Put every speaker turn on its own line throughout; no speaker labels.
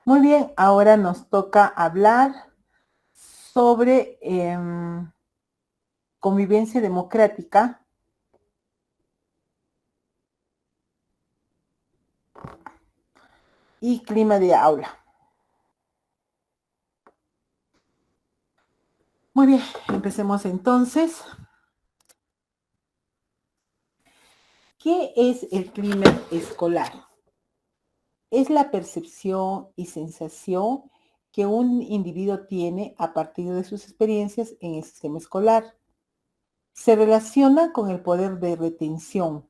Muy bien, ahora nos toca hablar sobre convivencia democrática y clima de aula. Muy bien, empecemos entonces. ¿Qué es el clima escolar? Es la percepción y sensación que un individuo tiene a partir de sus experiencias en el sistema escolar. Se relaciona con el poder de retención,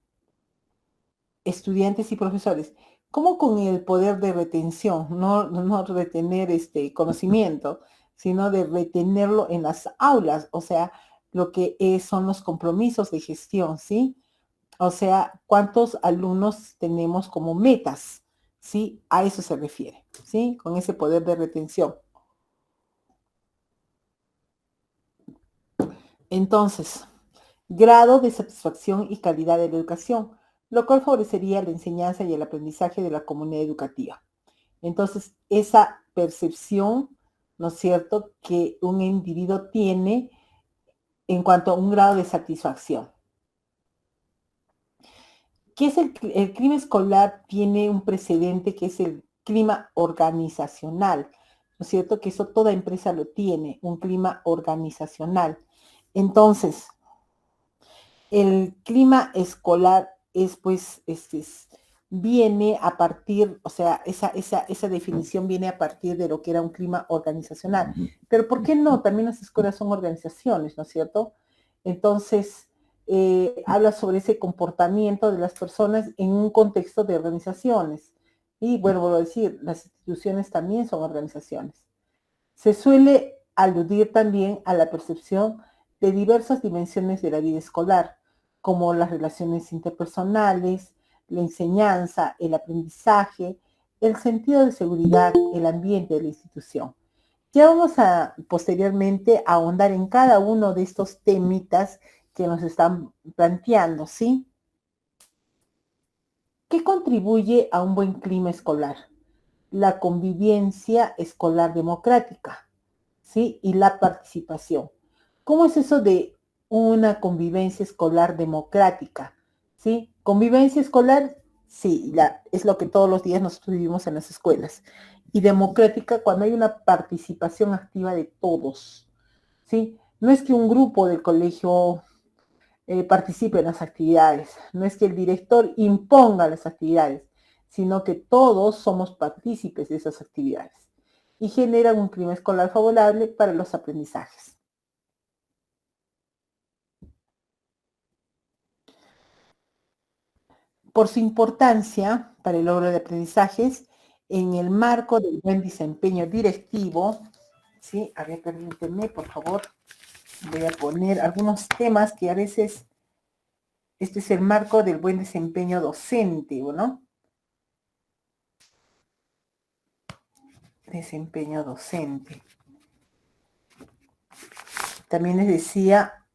estudiantes y profesores. ¿Cómo con el poder de retención? No retener este conocimiento, sino de retenerlo en las aulas, o sea, lo que son los compromisos de gestión, ¿sí? O sea, ¿cuántos alumnos tenemos como metas? ¿Sí? A eso se refiere, ¿sí? Con ese poder de retención. Entonces, grado de satisfacción y calidad de la educación, lo cual favorecería la enseñanza y el aprendizaje de la comunidad educativa. Entonces, esa percepción, ¿no es cierto?, que un individuo tiene en cuanto a un grado de satisfacción. ¿Qué es el clima escolar? Tiene un precedente que es el clima organizacional, ¿no es cierto? Que eso toda empresa lo tiene, un clima organizacional. Entonces, el clima escolar es pues, viene a partir, o sea, esa definición viene a partir de lo que era un clima organizacional. Pero ¿por qué no? También las escuelas son organizaciones, ¿no es cierto? Entonces, habla sobre ese comportamiento de las personas en un contexto de organizaciones. Y bueno, vuelvo a decir, las instituciones también son organizaciones. Se suele aludir también a la percepción de diversas dimensiones de la vida escolar, como las relaciones interpersonales, la enseñanza, el aprendizaje, el sentido de seguridad, el ambiente de la institución. Ya vamos a posteriormente a ahondar en cada uno de estos temitas que nos están planteando, ¿sí? ¿Qué contribuye a un buen clima escolar? La convivencia escolar democrática, ¿sí? Y la participación. ¿Cómo es eso de una convivencia escolar democrática? ¿Sí? Convivencia escolar, sí, es lo que todos los días nosotros vivimos en las escuelas. Y democrática cuando hay una participación activa de todos, ¿sí? No es que un grupo del colegio participe en las actividades, no es que el director imponga las actividades, sino que todos somos partícipes de esas actividades y generan un clima escolar favorable para los aprendizajes. Por su importancia para el logro de aprendizajes, en el marco del buen desempeño directivo, ¿sí? A ver, permítanme, por favor, voy a poner algunos temas que a veces, este es el marco del buen desempeño docente, ¿no? Desempeño docente. También les decía,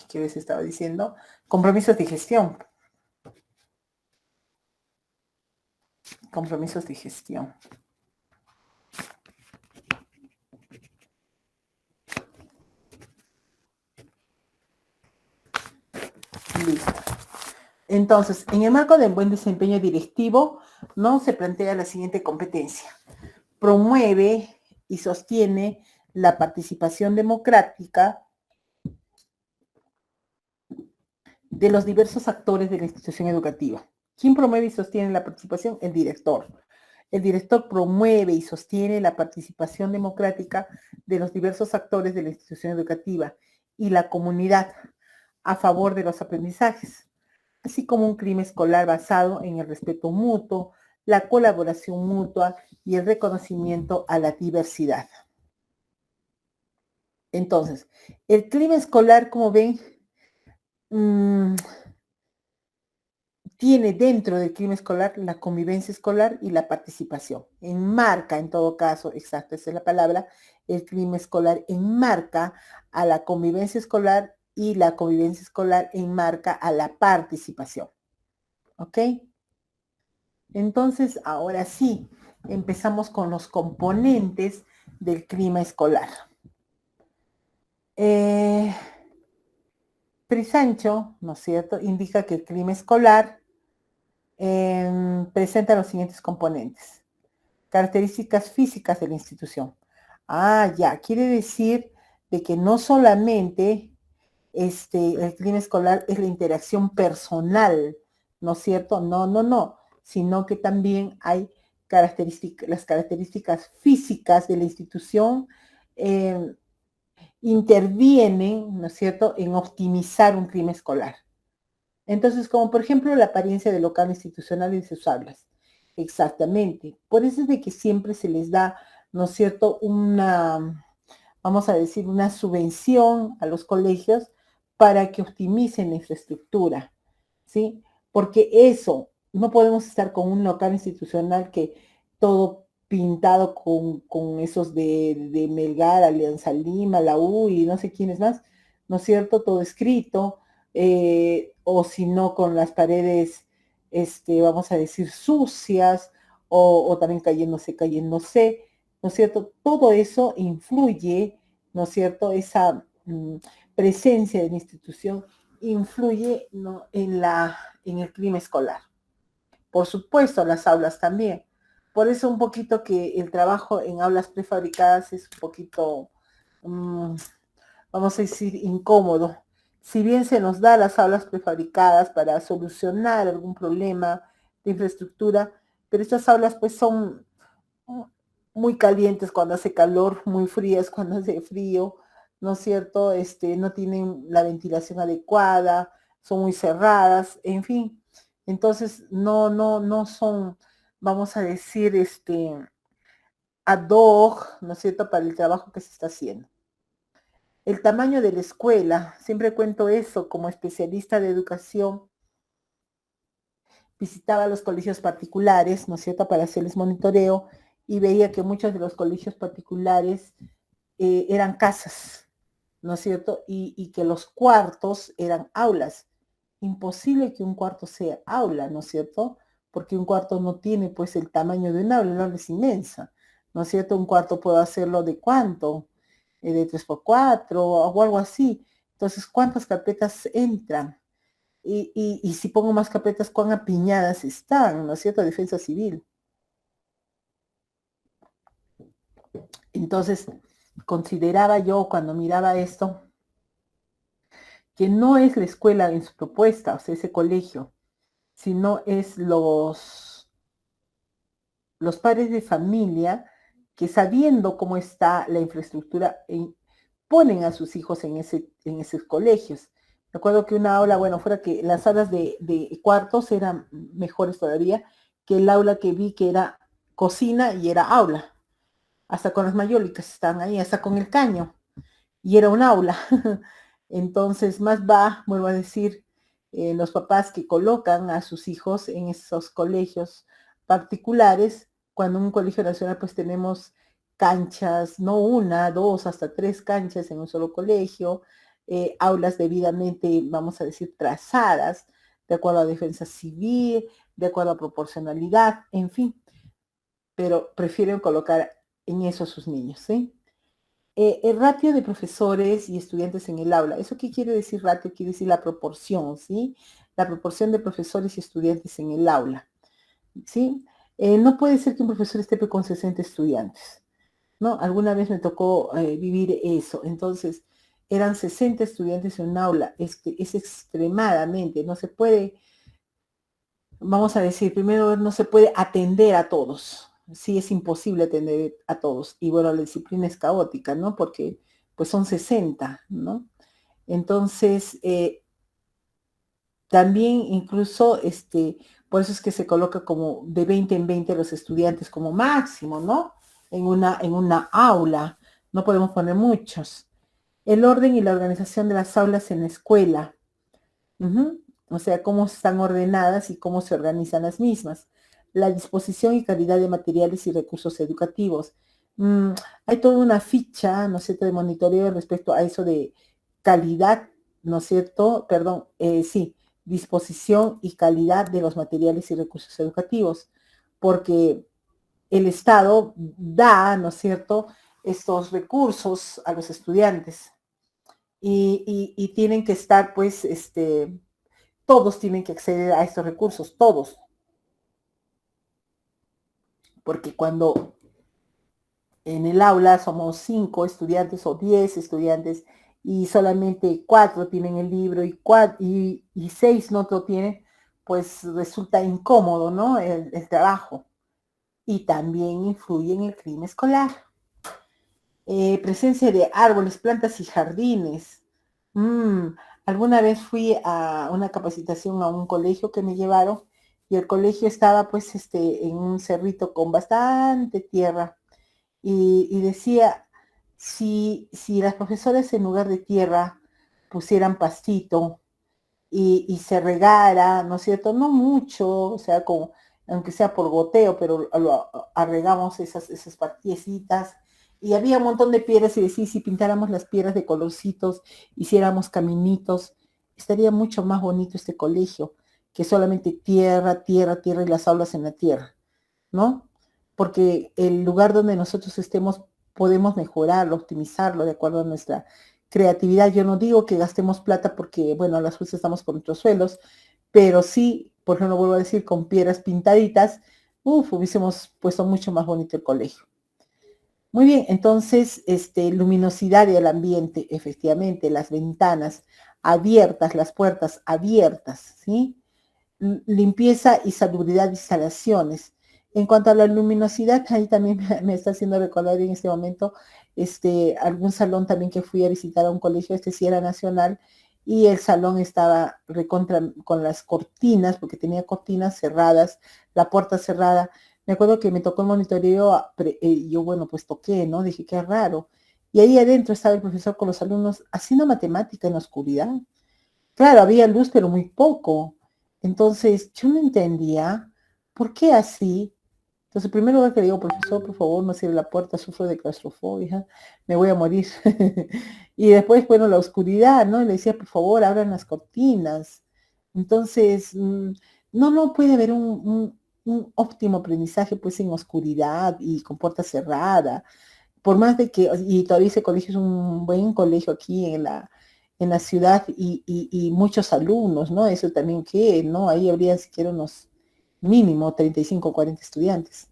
¿qué les estaba diciendo? Compromisos de gestión. Compromisos de gestión. Listo. Entonces, en el marco del buen desempeño directivo, ¿no? Se plantea la siguiente competencia. Promueve y sostiene la participación democrática de los diversos actores de la institución educativa. ¿Quién promueve y sostiene la participación? El director. El director promueve y sostiene la participación democrática de los diversos actores de la institución educativa y la comunidad a favor de los aprendizajes, así como un clima escolar basado en el respeto mutuo, la colaboración mutua y el reconocimiento a la diversidad. Entonces, el clima escolar, como ven, mmm, tiene dentro del clima escolar la convivencia escolar y la participación. Enmarca, en todo caso, exacto, esa es la palabra, el clima escolar enmarca a la convivencia escolar y la convivencia escolar enmarca a la participación. ¿Ok? Entonces, ahora sí, empezamos con los componentes del clima escolar. Eh, Trisancho, ¿no es cierto?, indica que el clima escolar presenta los siguientes componentes. Características físicas de la institución. Ah, ya, quiere decir de que no solamente el clima escolar es la interacción personal, ¿no es cierto? No, no, no, sino que también hay las características físicas de la institución eh, intervienen, ¿no es cierto?, en optimizar un clima escolar. Entonces, como por ejemplo la apariencia del local institucional y de sus aulas. Exactamente. Por eso es de que siempre se les da, ¿no es cierto?, vamos a decir, una subvención a los colegios para que optimicen la infraestructura, ¿sí? Porque eso, no podemos estar con un local institucional que todo pintado con esos de Melgar, Alianza Lima, la U y no sé quiénes más, ¿no es cierto? Todo escrito, o si no con las paredes, vamos a decir, sucias, o también cayéndose, ¿no es cierto? Todo eso influye, ¿no es cierto? Esa presencia de la institución influye, ¿no?, en el clima escolar. Por supuesto, las aulas también. Por eso un poquito que el trabajo en aulas prefabricadas es un poquito, mm, vamos a decir, incómodo. Si bien se nos da las aulas prefabricadas para solucionar algún problema de infraestructura, pero estas aulas pues son muy calientes cuando hace calor, muy frías cuando hace frío, ¿no es cierto? No tienen la ventilación adecuada, son muy cerradas, en fin. Entonces, no son, vamos a decir, ad hoc, ¿no es cierto?, para el trabajo que se está haciendo. El tamaño de la escuela, siempre cuento eso como especialista de educación, visitaba los colegios particulares, ¿no es cierto?, para hacerles monitoreo y veía que muchos de los colegios particulares eran casas, ¿no es cierto? Y que los cuartos eran aulas. Imposible que un cuarto sea aula, ¿no es cierto? Porque un cuarto no tiene pues el tamaño de un aula es inmensa, ¿no es cierto? Un cuarto puedo hacerlo de cuánto, de 3x4 o algo así. Entonces, ¿cuántas carpetas entran? Y si pongo más carpetas, ¿cuán apiñadas están? ¿No es cierto? Defensa civil. Entonces, consideraba yo cuando miraba esto, que no es la escuela en su propuesta, o sea, ese colegio, sino es los padres de familia que sabiendo cómo está la infraestructura, ponen a sus hijos en esos colegios. Recuerdo que una aula, bueno, fuera que las aulas de cuartos eran mejores todavía que el aula que vi que era cocina y era aula. Hasta con las mayólicas estaban ahí, hasta con el caño. Y era un aula. Entonces, más va, vuelvo a decir, los papás que colocan a sus hijos en esos colegios particulares, cuando en un colegio nacional pues tenemos canchas, no una, dos, hasta tres canchas en un solo colegio, aulas debidamente, vamos a decir, trazadas, de acuerdo a defensa civil, de acuerdo a proporcionalidad, en fin, pero prefieren colocar en eso a sus niños, ¿sí? El ratio de profesores y estudiantes en el aula. ¿Eso qué quiere decir ratio? Quiere decir la proporción, ¿sí? La proporción de profesores y estudiantes en el aula, ¿sí? No puede ser que un profesor esté con 60 estudiantes, ¿no? Alguna vez me tocó vivir eso. Entonces, eran 60 estudiantes en un aula. Es extremadamente, no se puede, vamos a decir, primero no se puede atender a todos. Sí, es imposible atender a todos. Y bueno, la disciplina es caótica, ¿no? Porque pues son 60, ¿no? Entonces, también incluso, por eso es que se coloca como de 20 en 20 los estudiantes como máximo, ¿no? En una aula. No podemos poner muchos. El orden y la organización de las aulas en la escuela. Ujú. O sea, cómo están ordenadas y cómo se organizan las mismas. La disposición y calidad de materiales y recursos educativos. Mm, Hay toda una ficha, ¿no es cierto?, de monitoreo respecto a eso de calidad, ¿no es cierto? Perdón, sí, disposición y calidad de los materiales y recursos educativos. porque el Estado da, ¿no es cierto?, estos recursos a los estudiantes y tienen que estar, pues, todos tienen que acceder a estos recursos, todos, porque cuando en el aula somos 5 estudiantes o 10 estudiantes y solamente 4 tienen el libro y 6 no lo tienen, pues resulta incómodo, ¿no? El trabajo. Y también influye en el clima escolar. Presencia de árboles, plantas y jardines. Mm, Alguna vez fui a una capacitación a un colegio que me llevaron y el colegio estaba pues en un cerrito con bastante tierra y decía, si las profesoras en lugar de tierra pusieran pastito y se regara, ¿no es cierto? No mucho, o sea, aunque sea por goteo, pero arregamos esas partiecitas. Y había un montón de piedras y decía, si pintáramos las piedras de colorcitos, hiciéramos caminitos, estaría mucho más bonito este colegio que solamente tierra, tierra, tierra y las aulas en la tierra, ¿no? Porque el lugar donde nosotros estemos podemos mejorarlo, optimizarlo de acuerdo a nuestra creatividad. Yo no digo que gastemos plata porque, bueno, a las veces estamos con nuestros suelos, pero sí, por ejemplo, vuelvo a decir, con piedras pintaditas, hubiésemos puesto mucho más bonito el colegio. Muy bien, entonces, luminosidad del ambiente, efectivamente, las ventanas abiertas, las puertas abiertas, ¿sí? Limpieza y salubridad de instalaciones. En cuanto a la luminosidad, ahí también me está haciendo recordar en este momento algún salón también que fui a visitar a un colegio, sí era nacional, y el salón estaba recontra con las cortinas, porque tenía cortinas cerradas, la puerta cerrada. Me acuerdo que me tocó el monitoreo, yo bueno, pues toqué, ¿no? Dije, qué raro. Y ahí adentro estaba el profesor con los alumnos haciendo matemática en la oscuridad. Claro, había luz, pero muy poco. Entonces, yo no entendía por qué así. Entonces, el primer lugar que le digo, profesor, por favor, no cierre la puerta, sufro de claustrofobia, me voy a morir. Y después, bueno, la oscuridad, ¿no? Y le decía, por favor, abran las cortinas. Entonces, no puede haber un óptimo aprendizaje, pues, en oscuridad y con puerta cerrada por más de que, y todavía ese colegio es un buen colegio aquí en la ciudad y muchos alumnos, ¿no? Eso también que, ¿no? Ahí habría siquiera unos mínimo 35 o 40 estudiantes.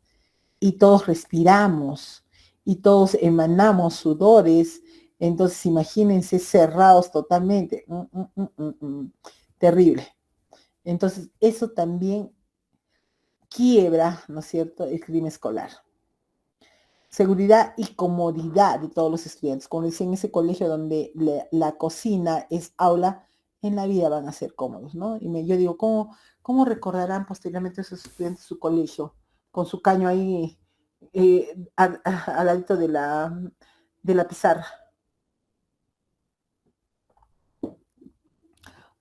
Y todos respiramos y todos emanamos sudores. Entonces, imagínense cerrados totalmente. Terrible. Entonces, eso también quiebra, ¿no es cierto?, el clima escolar. Seguridad y comodidad de todos los estudiantes. Como decía, en ese colegio donde la cocina es aula, en la vida van a ser cómodos, ¿no? Yo digo, ¿cómo recordarán posteriormente esos estudiantes su colegio? Con su caño ahí al ladito de la pizarra.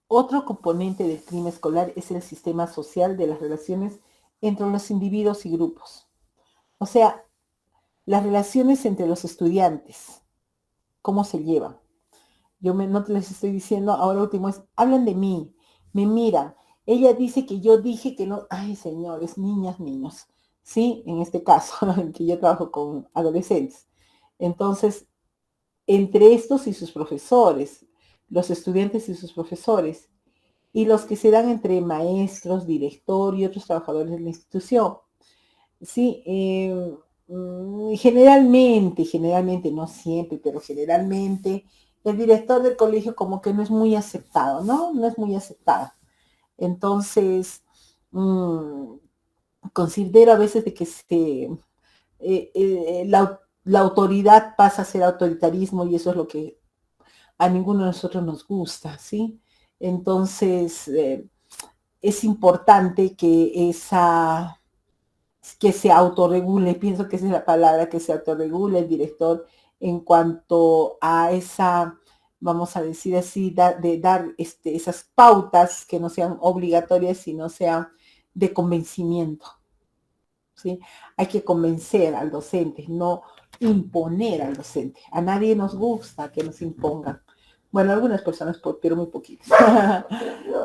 Otro componente del clima escolar es el sistema social de las relaciones entre los individuos y grupos. O sea, las relaciones entre los estudiantes, cómo se llevan. No te les estoy diciendo, ahora último es, hablan de mí, me miran. Ella dice que yo dije que no, ay señores, niñas, niños, ¿sí? En este caso, en que yo trabajo con adolescentes. Entonces, entre estos y sus profesores, los estudiantes y sus profesores, y los que se dan entre maestros, director y otros trabajadores de la institución. Sí, generalmente, no siempre, pero generalmente, el director del colegio como que no es muy aceptado, ¿no? No es muy aceptado. Entonces, considero a veces de que la autoridad pasa a ser autoritarismo y eso es lo que a ninguno de nosotros nos gusta, ¿sí? Entonces, es importante que se autorregule, pienso que esa es la palabra, que se autorregule el director en cuanto a esa, vamos a decir así, de dar esas pautas que no sean obligatorias, sino sean de convencimiento, ¿sí? Hay que convencer al docente, no imponer al docente. A nadie nos gusta que nos impongan. Bueno, algunas personas, pero muy poquitas.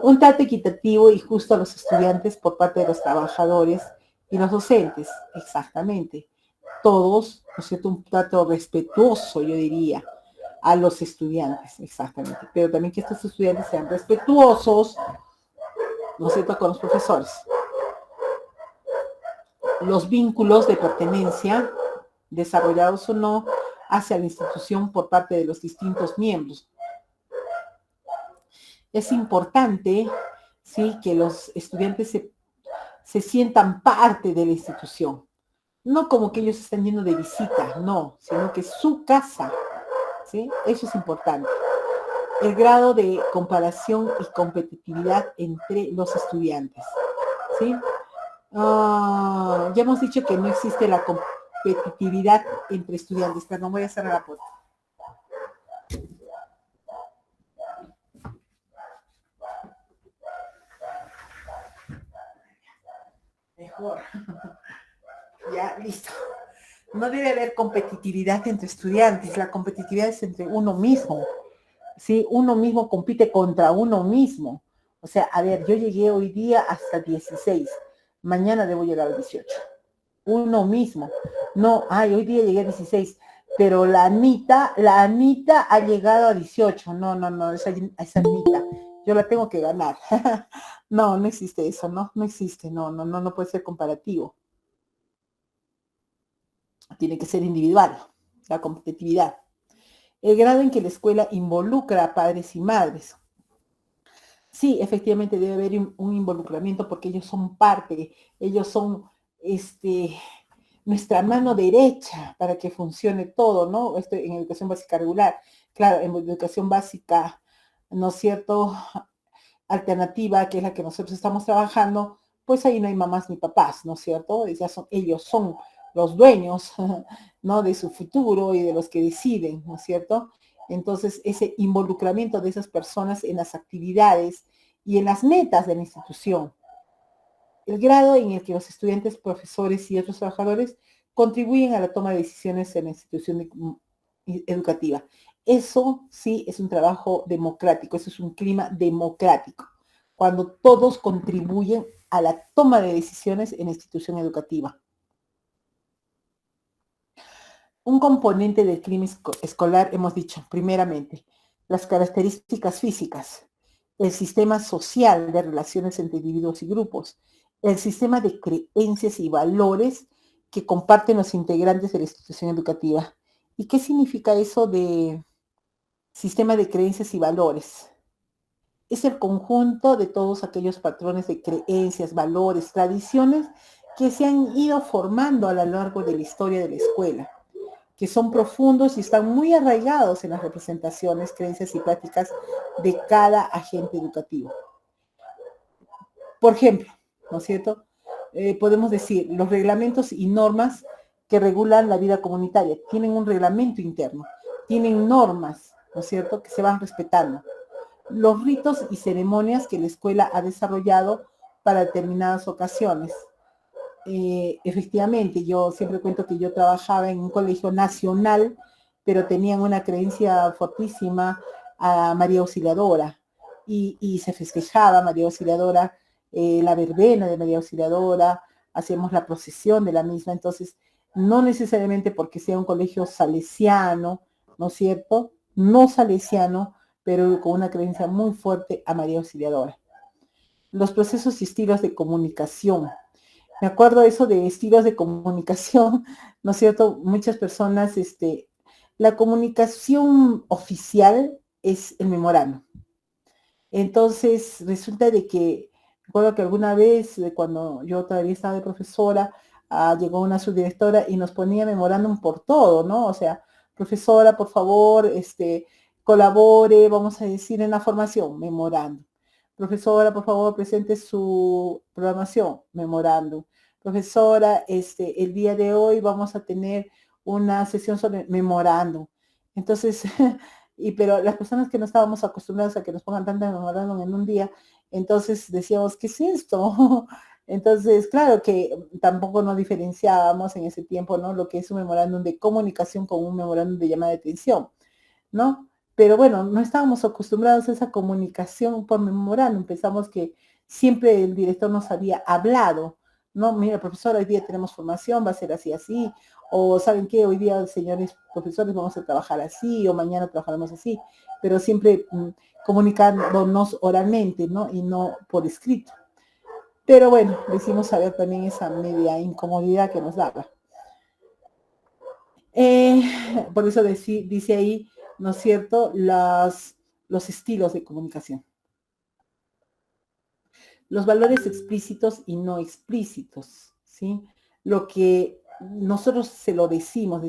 Un trato equitativo y justo a los estudiantes por parte de los trabajadores Y los docentes, exactamente. Todos, ¿no es cierto? Un trato respetuoso, yo diría, a los estudiantes, exactamente. Pero también que estos estudiantes sean respetuosos, ¿no es cierto?, con los profesores. Los vínculos de pertenencia, desarrollados o no, hacia la institución por parte de los distintos miembros. Es importante, sí, que los estudiantes se sientan parte de la institución. No como que ellos están yendo de visita, no, sino que es su casa, ¿sí? Eso es importante. El grado de comparación y competitividad entre los estudiantes, ¿sí? Ya hemos dicho que no existe la competitividad entre estudiantes, pero no voy a cerrar la puerta. Mejor. Ya, listo. No debe haber competitividad entre estudiantes, la competitividad es entre uno mismo. ¿Sí? Uno mismo compite contra uno mismo. O sea, a ver, yo llegué hoy día hasta 16, mañana debo llegar a 18. Uno mismo. No, ay, hoy día llegué a 16, pero la Anita ha llegado a 18. No, no, no, esa Anita, yo la tengo que ganar. No, no existe eso, no existe, no puede ser comparativo. Tiene que ser individual, la competitividad. El grado en que la escuela involucra a padres y madres. Sí, efectivamente debe haber un involucramiento porque ellos son parte, ellos son este, nuestra mano derecha para que funcione todo, ¿no? Esto en educación básica regular. Claro, en educación básica, ¿no es cierto?, alternativa, que es la que nosotros estamos trabajando, pues ahí no hay mamás ni papás, ¿no es cierto? Ellos son los dueños, ¿no?, de su futuro y de los que deciden, ¿no es cierto? Entonces, ese involucramiento de esas personas en las actividades y en las metas de la institución. El grado en el que los estudiantes, profesores y otros trabajadores contribuyen a la toma de decisiones en la institución educativa. Eso sí es un trabajo democrático, eso es un clima democrático, cuando todos contribuyen a la toma de decisiones en la institución educativa. Un componente del clima escolar, hemos dicho, primeramente, las características físicas, el sistema social de relaciones entre individuos y grupos, el sistema de creencias y valores que comparten los integrantes de la institución educativa. ¿Y qué significa eso de sistema de creencias y valores? Es el conjunto de todos aquellos patrones de creencias, valores, tradiciones que se han ido formando a lo largo de la historia de la escuela, que son profundos y están muy arraigados en las representaciones, creencias y prácticas de cada agente educativo. Por ejemplo, ¿no es cierto? Podemos decir, los reglamentos y normas que regulan la vida comunitaria tienen un reglamento interno, tienen normas, ¿no es cierto?, que se van respetando. Los ritos y ceremonias que la escuela ha desarrollado para determinadas ocasiones. Efectivamente, yo siempre cuento que yo trabajaba en un colegio nacional, pero tenían una creencia fortísima a María Auxiliadora y se festejaba María Auxiliadora, la verbena de María Auxiliadora, hacíamos la procesión de la misma, entonces no necesariamente porque sea un colegio salesiano, ¿no es cierto? No salesiano, pero con una creencia muy fuerte a María Auxiliadora. Los procesos y estilos de comunicación. Me acuerdo eso de estilos de comunicación, ¿no es cierto? Muchas personas, la comunicación oficial es el memorándum. Entonces, resulta de que, recuerdo que alguna vez, cuando yo todavía estaba de profesora, llegó una subdirectora y nos ponía memorándum por todo, ¿no? O sea, profesora, por favor, colabore, vamos a decir, en la formación, memorándum. Profesora, por favor, presente su programación, memorándum. Profesora, el día de hoy vamos a tener una sesión sobre memorándum. Entonces, pero las personas que no estábamos acostumbradas a que nos pongan tanta memorándum en un día, entonces decíamos, ¿qué es esto? Entonces, claro que tampoco nos diferenciábamos en ese tiempo, ¿no?, lo que es un memorándum de comunicación con un memorándum de llamada de atención, ¿no? Pero bueno, no estábamos acostumbrados a esa comunicación por memorándum. Pensamos que siempre el director nos había hablado, No, mira, profesor, hoy día tenemos formación, va a ser así, así, o ¿saben qué? Hoy día, señores profesores, vamos a trabajar así, o mañana trabajaremos así, pero siempre comunicándonos oralmente, ¿no? Y no por escrito. Pero bueno, decimos saber también esa media incomodidad que nos daba. Eh, por eso dice ahí, ¿no es cierto?, los estilos de comunicación. Los valores explícitos y no explícitos, ¿sí? Lo que nosotros se lo decimos,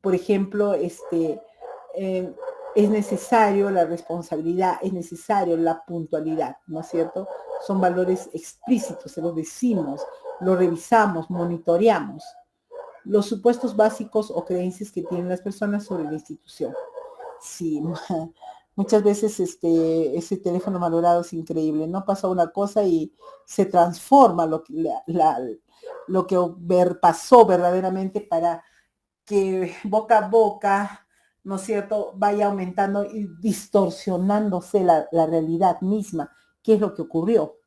por ejemplo, eh, es necesario la responsabilidad, es necesario la puntualidad, ¿no es cierto? Son valores explícitos, se los decimos, lo revisamos, monitoreamos. Los supuestos básicos o creencias que tienen las personas sobre la institución. Sí, muchas veces ese teléfono malogrado es increíble, ¿no? Pasa una cosa y se transforma lo que pasó verdaderamente para que boca a boca, ¿no es cierto?, vaya aumentando y distorsionándose la realidad misma. ¿Qué es lo que ocurrió?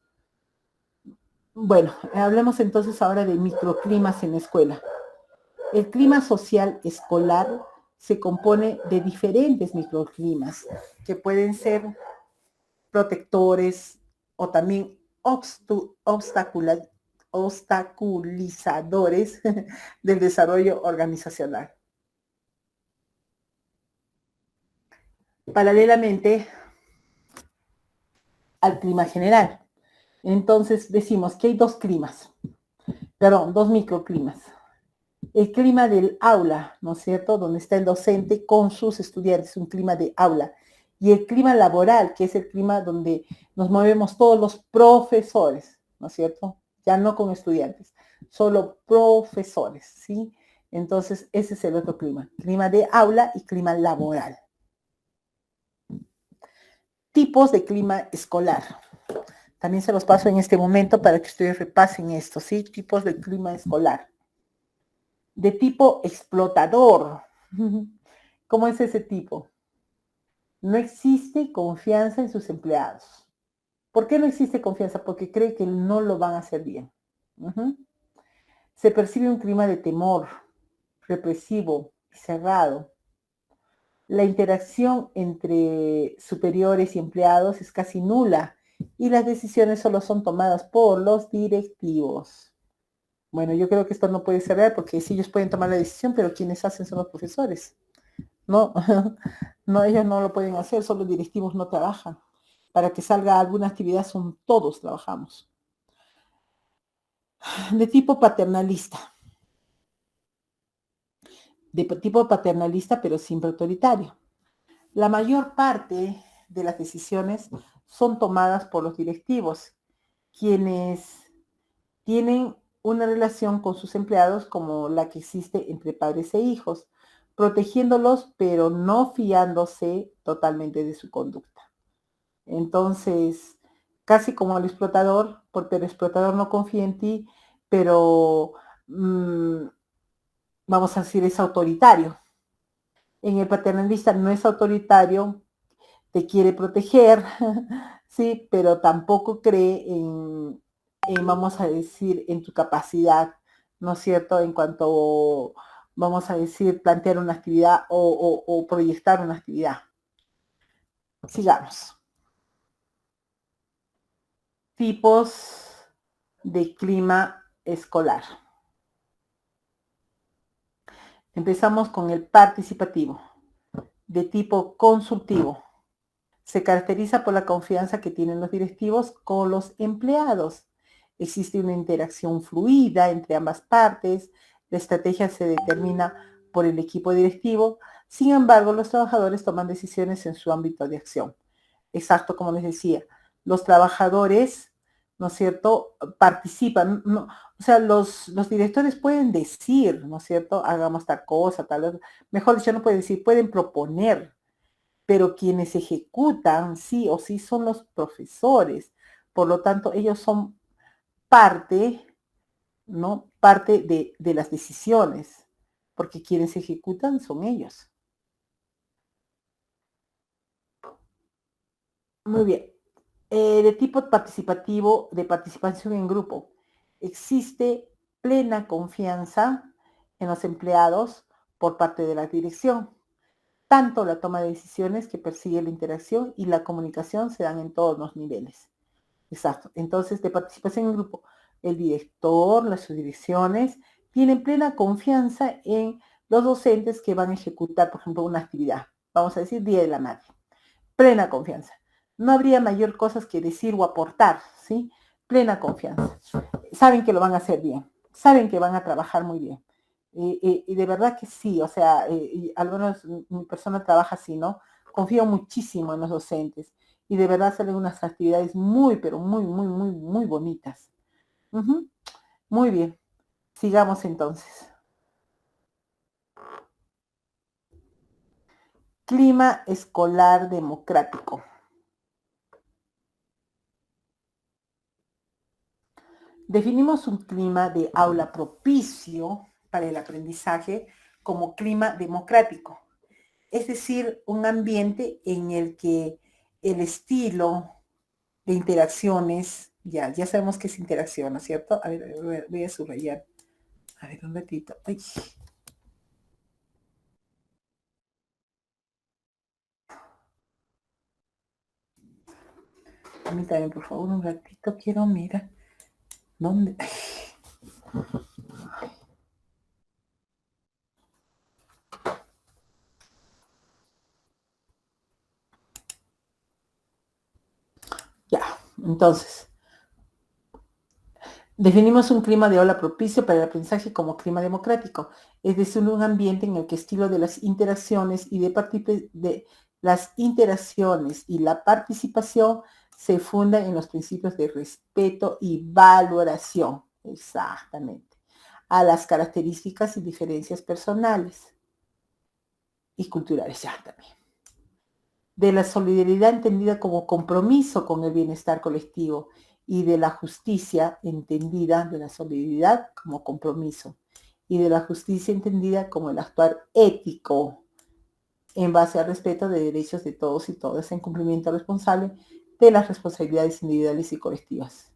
Bueno, hablemos entonces ahora de microclimas en la escuela. El clima social escolar se compone de diferentes microclimas que pueden ser protectores o también obstaculizadores del desarrollo organizacional. Paralelamente al clima general. Entonces decimos que hay dos microclimas. El clima del aula, ¿no es cierto?, donde está el docente con sus estudiantes, un clima de aula. Y el clima laboral, que es el clima donde nos movemos todos los profesores, ¿no es cierto? Ya no con estudiantes, solo profesores, ¿sí? Entonces, ese es el otro clima de aula y clima laboral. Tipos de clima escolar. También se los paso en este momento para que ustedes repasen esto, ¿sí? Tipos de clima escolar. De tipo explotador. ¿Cómo es ese tipo? No existe confianza en sus empleados. ¿Por qué no existe confianza? Porque cree que no lo van a hacer bien. Uh-huh. Se percibe un clima de temor, represivo y cerrado. La interacción entre superiores y empleados es casi nula y las decisiones solo son tomadas por los directivos. Bueno, yo creo que esto no puede ser real porque sí, ellos pueden tomar la decisión, pero quienes hacen son los profesores. No, no, ellos no lo pueden hacer, solo los directivos no trabajan. Para que salga alguna actividad son todos trabajamos. De tipo paternalista. De tipo paternalista, pero siempre autoritario. La mayor parte de las decisiones son tomadas por los directivos, quienes tienen una relación con sus empleados como la que existe entre padres e hijos, protegiéndolos, pero no fiándose totalmente de su conducta. Entonces, casi como el explotador, porque el explotador no confía en ti, pero vamos a decir, es autoritario. En el paternalista no es autoritario, te quiere proteger, sí, pero tampoco cree vamos a decir, en tu capacidad, ¿no es cierto? En cuanto, vamos a decir, plantear una actividad o proyectar una actividad. Sigamos. Tipos de clima escolar. Empezamos con el participativo, de tipo consultivo. Se caracteriza por la confianza que tienen los directivos con los empleados. Existe una interacción fluida entre ambas partes. La estrategia se determina por el equipo directivo. Sin embargo, los trabajadores toman decisiones en su ámbito de acción. Exacto, como les decía, los trabajadores, ¿no es cierto?, participan. No, o sea, los directores pueden decir, ¿no es cierto?, hagamos tal cosa, tal. Mejor dicho, no pueden decir, pueden proponer, pero quienes ejecutan sí o sí son los profesores. Por lo tanto, ellos son parte, ¿no? Parte de las decisiones, porque quienes ejecutan son ellos. Muy bien. De tipo participativo, de participación en grupo. Existe plena confianza en los empleados por parte de la dirección. Tanto la toma de decisiones que persigue la interacción y la comunicación se dan en todos los niveles. Exacto. Entonces, de participación en grupo, el director, las subdirecciones, tienen plena confianza en los docentes que van a ejecutar, por ejemplo, una actividad. Vamos a decir Día de la Madre. Plena confianza. No habría mayor cosas que decir o aportar, ¿sí? Plena confianza. Saben que lo van a hacer bien, saben que van a trabajar muy bien. Y de verdad que sí, o sea, al menos mi persona trabaja así, ¿no? Confío muchísimo en los docentes y de verdad salen unas actividades muy, pero muy, muy, muy, muy bonitas. Ujú. Muy bien, sigamos entonces. Clima escolar democrático. Definimos un clima de aula propicio para el aprendizaje como clima democrático, es decir, un ambiente en el que el estilo de interacciones, ya sabemos qué es interacción, ¿no es cierto? A ver, voy a subrayar. A ver, un ratito. Ay, permítame, por favor, un ratito. Quiero mirar. ¿Dónde? Ay, ya, entonces, definimos un clima de aula propicio para el aprendizaje como clima democrático, es decir, un ambiente en el que el estilo de las interacciones y de las interacciones y la participación se funda en los principios de respeto y valoración, exactamente, a las características y diferencias personales y culturales ya también. De la solidaridad entendida como compromiso con el bienestar colectivo y de la justicia entendida de la solidaridad como compromiso y de la justicia entendida como el actuar ético en base al respeto de derechos de todos y todas en cumplimiento responsable de las responsabilidades individuales y colectivas.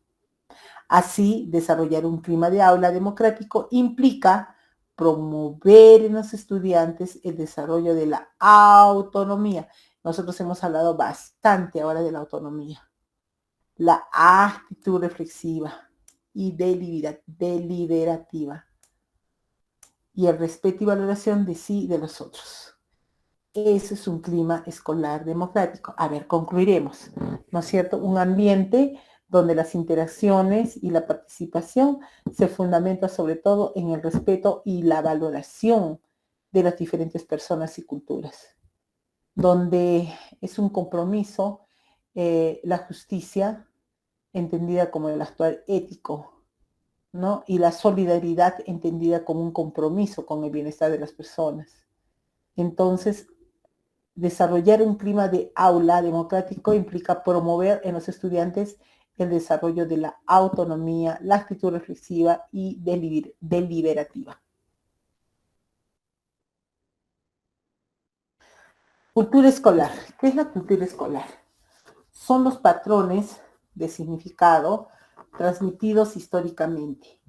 Así, desarrollar un clima de aula democrático implica promover en los estudiantes el desarrollo de la autonomía. Nosotros hemos hablado bastante ahora de la autonomía, la actitud reflexiva y deliberativa y el respeto y valoración de sí y de los otros. Ese es un clima escolar democrático. A ver, concluiremos, ¿no es cierto? Un ambiente donde las interacciones y la participación se fundamenta sobre todo en el respeto y la valoración de las diferentes personas y culturas, donde es un compromiso la justicia, entendida como el actuar ético, ¿no? Y la solidaridad entendida como un compromiso con el bienestar de las personas. Entonces, desarrollar un clima de aula democrático implica promover en los estudiantes el desarrollo de la autonomía, la actitud reflexiva y deliberativa. Cultura escolar. ¿Qué es la cultura escolar? Son los patrones de significado transmitidos históricamente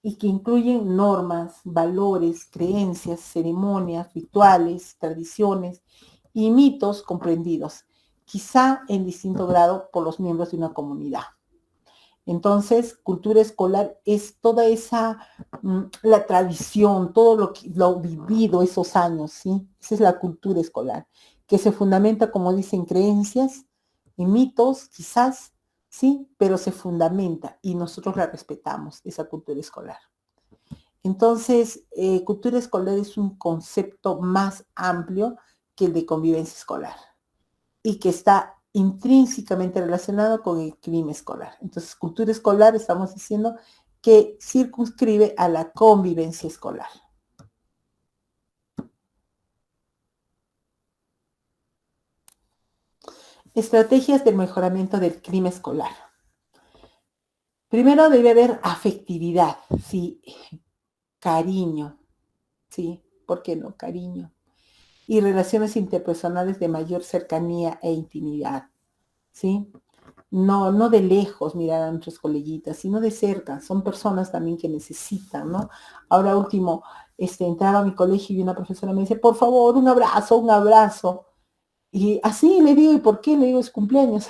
y que incluyen normas, valores, creencias, ceremonias, rituales, tradiciones y mitos comprendidos, quizá en distinto grado por los miembros de una comunidad. Entonces, cultura escolar es toda esa, la tradición, todo lo vivido esos años, ¿sí? Esa es la cultura escolar, que se fundamenta, como dicen, creencias y mitos, quizás, ¿sí? Pero se fundamenta y nosotros la respetamos, esa cultura escolar. Entonces, cultura escolar es un concepto más amplio que el de convivencia escolar y que está intrínsecamente relacionado con el clima escolar. Entonces, cultura escolar estamos diciendo que circunscribe a la convivencia escolar. Estrategias del mejoramiento del clima escolar. Primero debe haber afectividad, sí, cariño, sí, ¿por qué no? Cariño. Y relaciones interpersonales de mayor cercanía e intimidad, ¿sí? No, no de lejos mirar a nuestros coleguitas, sino de cerca. Son personas también que necesitan, ¿no? Ahora último, entraba a mi colegio y una profesora me dice, por favor, un abrazo, un abrazo. Y así le digo, ¿y por qué? Le digo, es cumpleaños.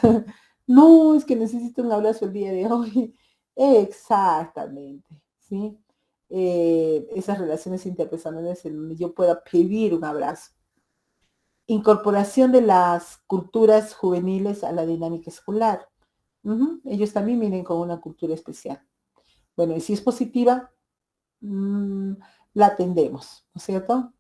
No, es que necesito un abrazo el día de hoy. Exactamente, ¿sí? Esas relaciones interpersonales en donde yo pueda pedir un abrazo. Incorporación de las culturas juveniles a la dinámica escolar. Ujú, ellos también vienen con una cultura especial. Bueno, y si es positiva, mm, la atendemos, ¿no es cierto?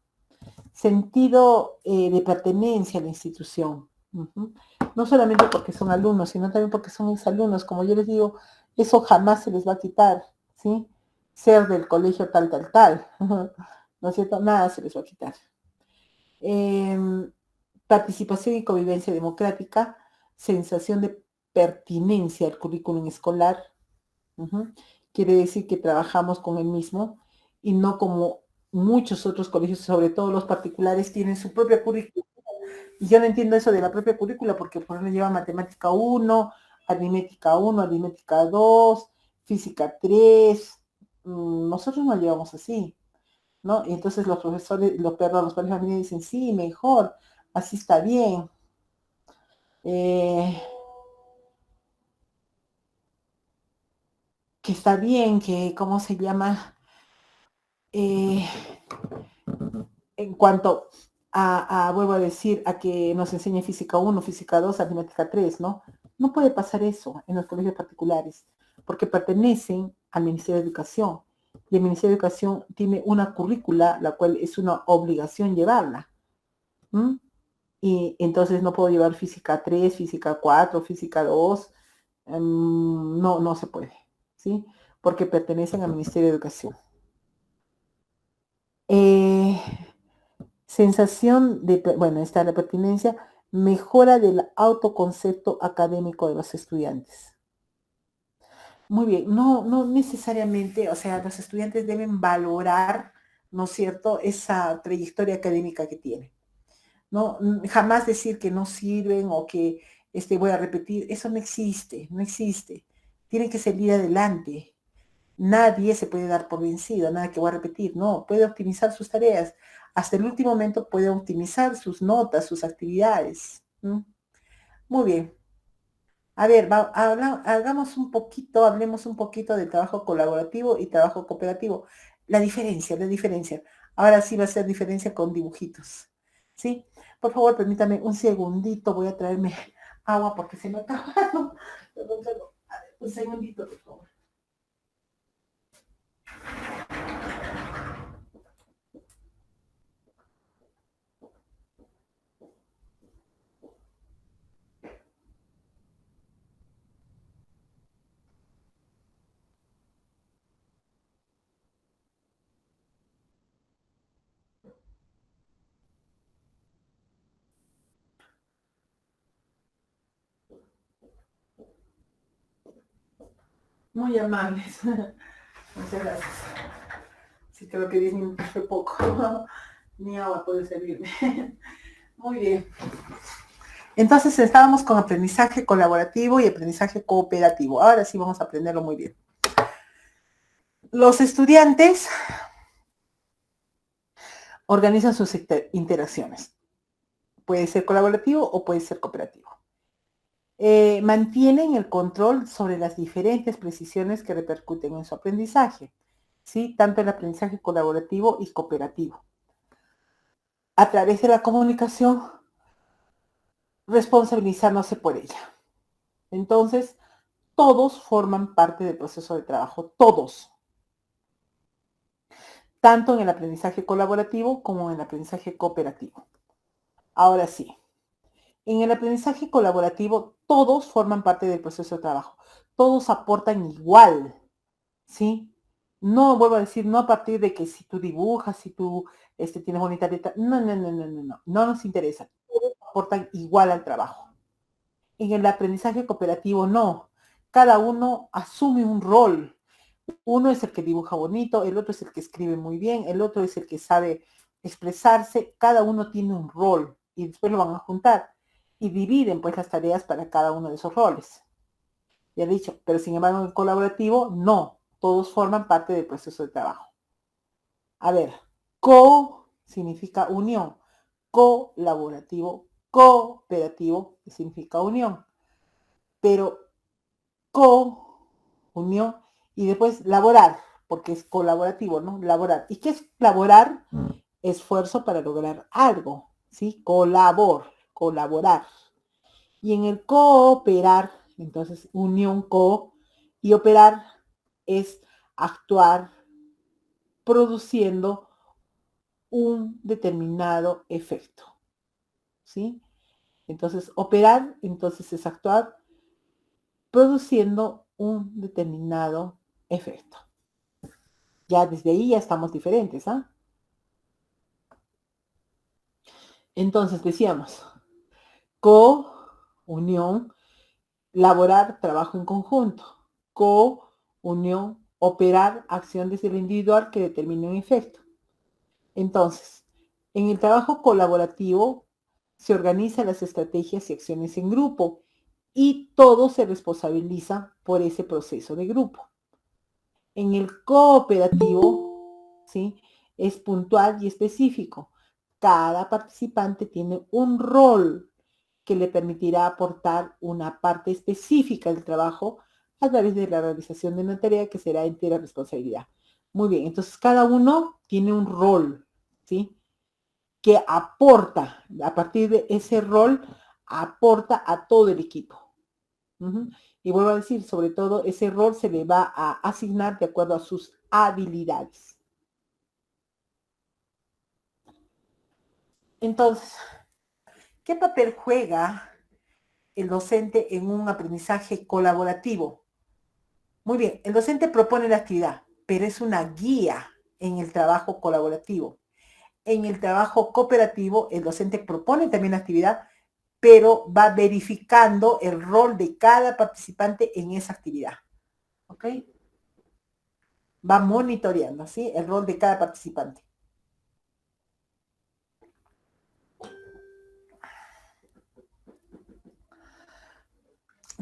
Sentido de pertenencia a la institución. Ujú. No solamente porque son alumnos, sino también porque son exalumnos. Como yo les digo, eso jamás se les va a quitar, ¿sí? Ser del colegio tal, tal, tal. ¿No es cierto? Nada se les va a quitar. Em, Participación y convivencia democrática, sensación de pertinencia al currículum escolar. Ujú. Quiere decir que trabajamos con el mismo y no como muchos otros colegios, sobre todo los particulares, tienen su propia currícula. Y yo no entiendo eso de la propia currícula porque por ejemplo lleva matemática uno, aritmética uno, aritmética 2, física 3. Nosotros no llevamos así, ¿no? Y entonces los profesores, los padres de familia dicen, sí, mejor, así está bien. Eh, que está bien, que, ¿cómo se llama? Eh, en cuanto vuelvo a decir, a que nos enseñe física uno, física 2, aritmética 3, ¿no? No puede pasar eso en los colegios particulares, porque pertenecen al Ministerio de Educación. Y el Ministerio de Educación tiene una currícula, la cual es una obligación llevarla. ¿M? Y entonces no puedo llevar física 3, física 4, física 2. No, no se puede, ¿sí? Porque pertenecen al Ministerio de Educación. Eh, Sensación de, bueno, está la pertinencia, mejora del autoconcepto académico de los estudiantes. Muy bien, no, no necesariamente, o sea, los estudiantes deben valorar, ¿no es cierto?, esa trayectoria académica que tienen. No, jamás decir que no sirven o que voy a repetir, eso no existe, no existe. Tienen que salir adelante. Nadie se puede dar por vencido, nada que voy a repetir, no, puede optimizar sus tareas. Hasta el último momento puede optimizar sus notas, sus actividades. ¿M? Muy bien. A ver, hagamos un poquito, hablemos un poquito de trabajo colaborativo y trabajo cooperativo. La diferencia. Ahora sí va a ser diferencia con dibujitos. ¿Sí? Por favor, permítame un segundito, voy a traerme agua porque se me ha acabado. Perdón, perdón. A ver, un segundito, por favor. Muy amables. Muchas gracias. Sí, creo que 10 minutos fue poco. Ni agua puede servirme. Muy bien. Entonces estábamos con aprendizaje colaborativo y aprendizaje cooperativo. Ahora sí vamos a aprenderlo muy bien. Los estudiantes organizan sus interacciones. Puede ser colaborativo o puede ser cooperativo. Mantienen el control sobre las diferentes precisiones que repercuten en su aprendizaje, ¿sí? Tanto el aprendizaje colaborativo y cooperativo. A través de la comunicación, responsabilizándose por ella. Entonces, todos forman parte del proceso de trabajo, todos, tanto en el aprendizaje colaborativo como en el aprendizaje cooperativo. Ahora sí, en el aprendizaje colaborativo todos forman parte del proceso de trabajo, todos aportan igual, ¿sí? No, vuelvo a decir, no a partir de que si tú dibujas, si tú tienes bonita letra, no, no, no, no, no, no, no nos interesa, todos aportan igual al trabajo. En el aprendizaje cooperativo no, cada uno asume un rol. Uno es el que dibuja bonito, el otro es el que escribe muy bien, el otro es el que sabe expresarse, cada uno tiene un rol y después lo van a juntar y dividen pues las tareas para cada uno de esos roles. ya he dicho, pero sin embargo en el colaborativo no, todos forman parte del proceso de trabajo. A ver, co significa unión, colaborativo, cooperativo significa unión, pero unión y después laborar, porque es colaborativo, ¿no? Laborar. ¿Y qué es laborar? Esfuerzo para lograr algo, ¿sí? Colaborar. Y en el cooperar, entonces unión y operar es actuar produciendo un determinado efecto, ¿sí? Entonces, operar, entonces es actuar produciendo un determinado efecto. Ya desde ahí ya estamos diferentes, ¿ah? Entonces decíamos, unión, laborar, trabajo en conjunto. Unión, operar, acción desde lo individual que determina un efecto. Entonces, en el trabajo colaborativo se organizan las estrategias y acciones en grupo y todo se responsabiliza por ese proceso de grupo. En el cooperativo, ¿sí? Es puntual y específico. Cada participante tiene un rol que le permitirá aportar una parte específica del trabajo a través de la realización de una tarea que será entera responsabilidad. Muy bien, entonces cada uno tiene un rol, ¿sí? Que aporta, a partir de ese rol, aporta a todo el equipo. Y vuelvo a decir, sobre todo, ese rol se le va a asignar de acuerdo a sus habilidades. Entonces, ¿qué papel juega el docente en un aprendizaje colaborativo? Muy bien, el docente propone la actividad, pero es una guía en el trabajo colaborativo. En el trabajo cooperativo, el docente propone también la actividad, pero va verificando el rol de cada participante en esa actividad. ¿Ok? Va monitoreando, ¿sí? El rol de cada participante.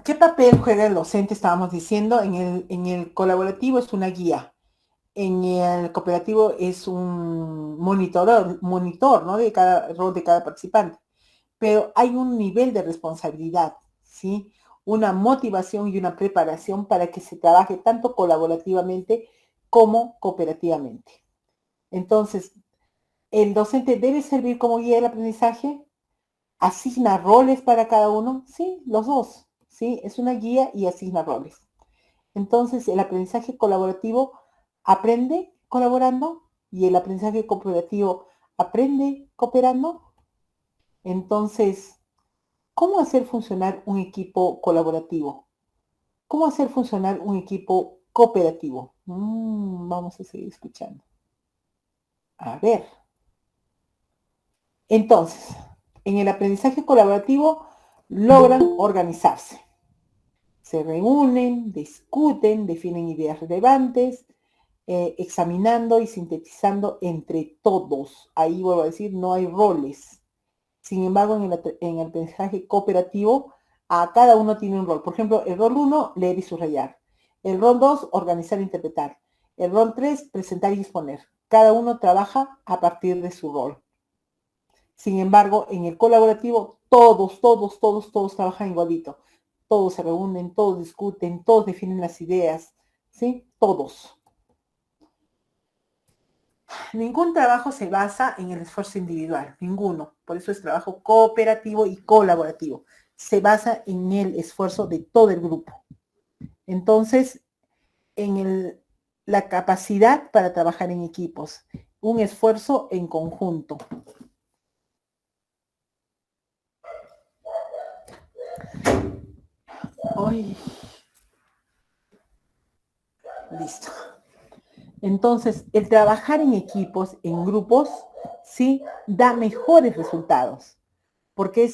¿Qué papel juega el docente? Estábamos diciendo, en el colaborativo es una guía. En el cooperativo es un monitor, ¿no? De cada rol de cada participante. Pero hay un nivel de responsabilidad, ¿sí? Una motivación y una preparación para que se trabaje tanto colaborativamente como cooperativamente. Entonces, ¿el docente debe servir como guía del aprendizaje? ¿Asigna roles para cada uno? Sí, los dos, ¿sí? Es una guía y asigna roles. Entonces, el aprendizaje colaborativo aprende colaborando y el aprendizaje cooperativo aprende cooperando. Entonces, ¿cómo hacer funcionar un equipo colaborativo? ¿Cómo hacer funcionar un equipo cooperativo? Vamos a seguir escuchando. A ver. Entonces, en el aprendizaje colaborativo logran organizarse. Se reúnen, discuten, definen ideas relevantes, examinando y sintetizando entre todos. Ahí vuelvo a decir, no hay roles. Sin embargo, en el aprendizaje cooperativo, a cada uno tiene un rol. Por ejemplo, el rol 1, leer y subrayar. El rol 2, organizar e interpretar. El rol 3, presentar y exponer. Cada uno trabaja a partir de su rol. Sin embargo, en el colaborativo, todos trabajan igualito. Todos se reúnen, todos discuten, todos definen las ideas, ¿sí? Todos. Ningún trabajo se basa en el esfuerzo individual, ninguno. Por eso es trabajo cooperativo y colaborativo. Se basa en el esfuerzo de todo el grupo. Entonces, en la capacidad para trabajar en equipos, un esfuerzo en conjunto. Ay. Listo. Entonces, el trabajar en equipos, en grupos, sí, da mejores resultados, porque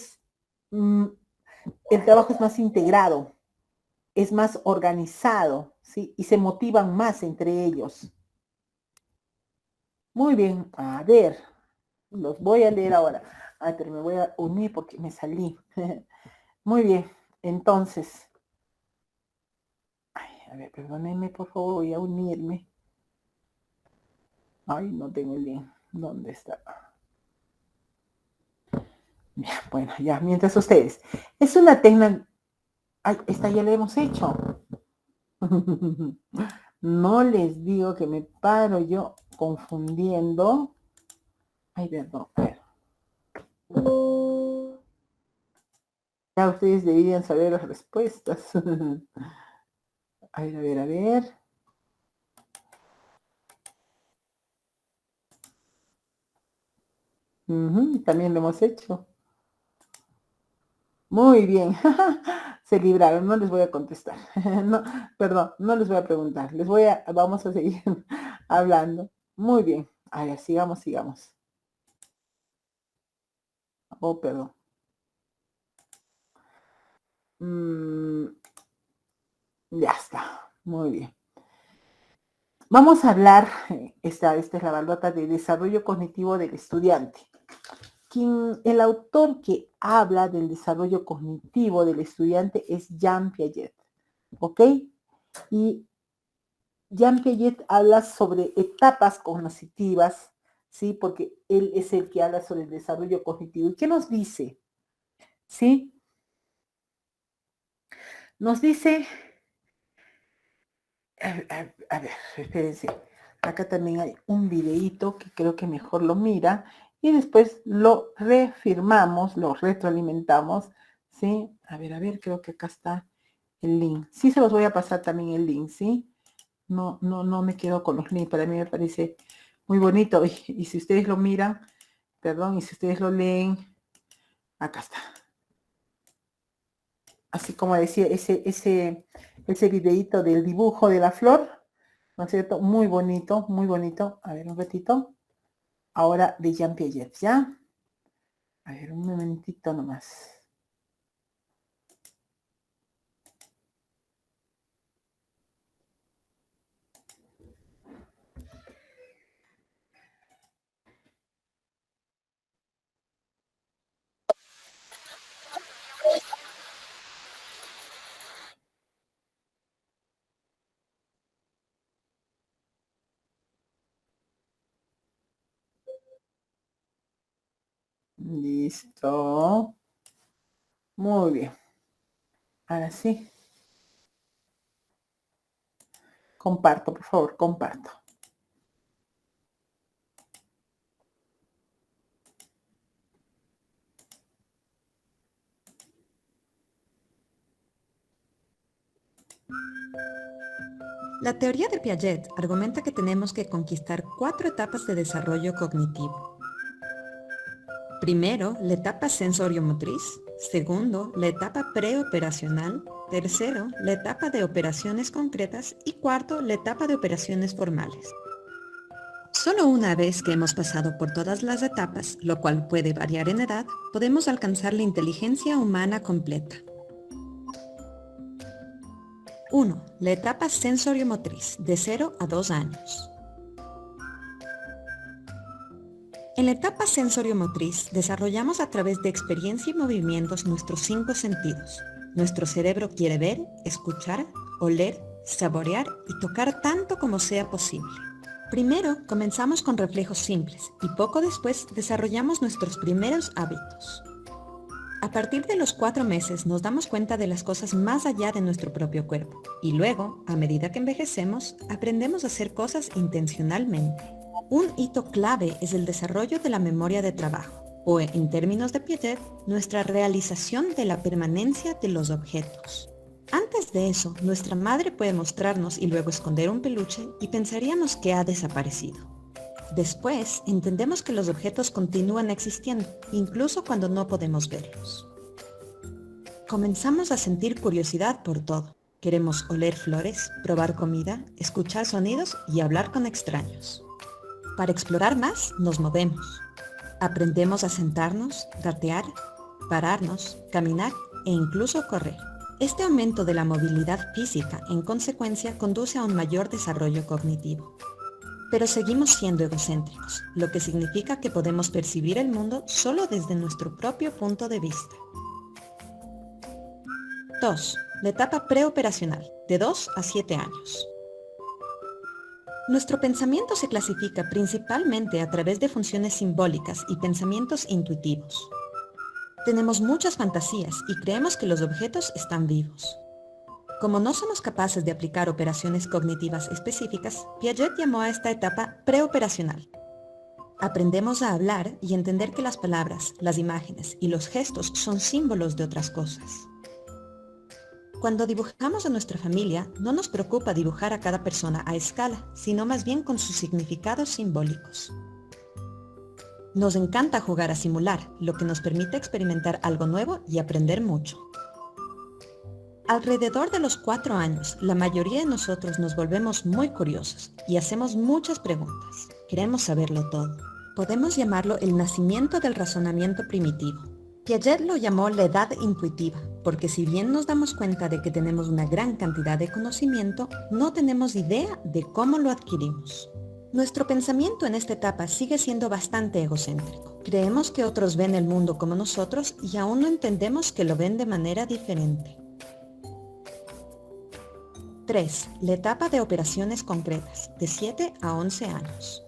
el trabajo es más integrado, es más organizado, ¿sí? Y se motivan más entre ellos. Muy bien, a ver, los voy a leer ahora. Ay, pero me voy a unir porque me salí. Muy bien, entonces, A ver, perdónenme, por favor, voy a unirme. Ay, no tengo el link. ¿Dónde está? Bien, bueno, ya, mientras ustedes. Es una técnica... Ay, esta ya la hemos hecho. No les digo que me paro yo confundiendo. Ay, perdón. A ver. Ya ustedes deberían saber las respuestas. A ver, a ver, a ver. También lo hemos hecho. Muy bien. Se libraron, no les voy a contestar. No, perdón, no les voy a preguntar. Vamos a seguir hablando. Muy bien. A ver, sigamos, sigamos. Oh, perdón. Ya está. Muy bien. Vamos a hablar, esta es la balota de desarrollo cognitivo del estudiante. El autor que habla del desarrollo cognitivo del estudiante es Jean Piaget, ¿ok? Y Jean Piaget habla sobre etapas cognitivas, ¿sí? Porque él es el que habla sobre el desarrollo cognitivo. ¿Y qué nos dice? ¿Sí? Nos dice, a ver, espérense, acá también hay un videíto que creo que mejor lo mira y después lo reafirmamos, lo retroalimentamos, ¿sí? A ver, creo que acá está el link. Sí se los voy a pasar también el link, ¿sí? No me quedo con los links, para mí me parece muy bonito y si ustedes lo miran, perdón, y si ustedes lo leen, acá está. Así como decía, ese videíto del dibujo de la flor, ¿no es cierto? Muy bonito, muy bonito. A ver, un ratito. Ahora de Jean Piaget, ¿ya? A ver, un momentito nomás. Listo. Muy bien. Ahora sí. Comparto, por favor, comparto.
La teoría de Piaget argumenta que tenemos que conquistar 4 etapas de desarrollo cognitivo. Primero, la etapa sensorio-motriz. Segundo, la etapa preoperacional. Tercero, la etapa de operaciones concretas. Y cuarto, la etapa de operaciones formales. Solo una vez que hemos pasado por todas las etapas, lo cual puede variar en edad, podemos alcanzar la inteligencia humana completa. 1. La etapa sensorio-motriz, de 0 a 2 años. En la etapa sensorio-motriz desarrollamos a través de experiencia y movimientos nuestros 5 sentidos. Nuestro cerebro quiere ver, escuchar, oler, saborear y tocar tanto como sea posible. Primero comenzamos con reflejos simples y poco después desarrollamos nuestros primeros hábitos. A partir de los 4 meses nos damos cuenta de las cosas más allá de nuestro propio cuerpo y luego, a medida que envejecemos, aprendemos a hacer cosas intencionalmente. Un hito clave es el desarrollo de la memoria de trabajo, o en términos de Piaget, nuestra realización de la permanencia de los objetos. Antes de eso, nuestra madre puede mostrarnos y luego esconder un peluche y pensaríamos que ha desaparecido. Después, entendemos que los objetos continúan existiendo, incluso cuando no podemos verlos. Comenzamos a sentir curiosidad por todo. Queremos oler flores, probar comida, escuchar sonidos y hablar con extraños. Para explorar más, nos movemos. Aprendemos a sentarnos, gatear, pararnos, caminar e incluso correr. Este aumento de la movilidad física, en consecuencia, conduce a un mayor desarrollo cognitivo. Pero seguimos siendo egocéntricos, lo que significa que podemos percibir el mundo solo desde nuestro propio punto de vista. 2. la etapa preoperacional, de 2 a 7 años. Nuestro pensamiento se clasifica principalmente a través de funciones simbólicas y pensamientos intuitivos. Tenemos muchas fantasías y creemos que los objetos están vivos. Como no somos capaces de aplicar operaciones cognitivas específicas, Piaget llamó a esta etapa preoperacional. Aprendemos a hablar y entender que las palabras, las imágenes y los gestos son símbolos de otras cosas. Cuando dibujamos a nuestra familia, no nos preocupa dibujar a cada persona a escala, sino más bien con sus significados simbólicos. Nos encanta jugar a simular, lo que nos permite experimentar algo nuevo y aprender mucho. Alrededor de los 4 años, la mayoría de nosotros nos volvemos muy curiosos y hacemos muchas preguntas. Queremos saberlo todo. Podemos llamarlo el nacimiento del razonamiento primitivo. Piaget lo llamó la edad intuitiva, porque si bien nos damos cuenta de que tenemos una gran cantidad de conocimiento, no tenemos idea de cómo lo adquirimos. Nuestro pensamiento en esta etapa sigue siendo bastante egocéntrico. Creemos que otros ven el mundo como nosotros y aún no entendemos que lo ven de manera diferente. 3. La etapa de operaciones concretas, de 7 a 11 años.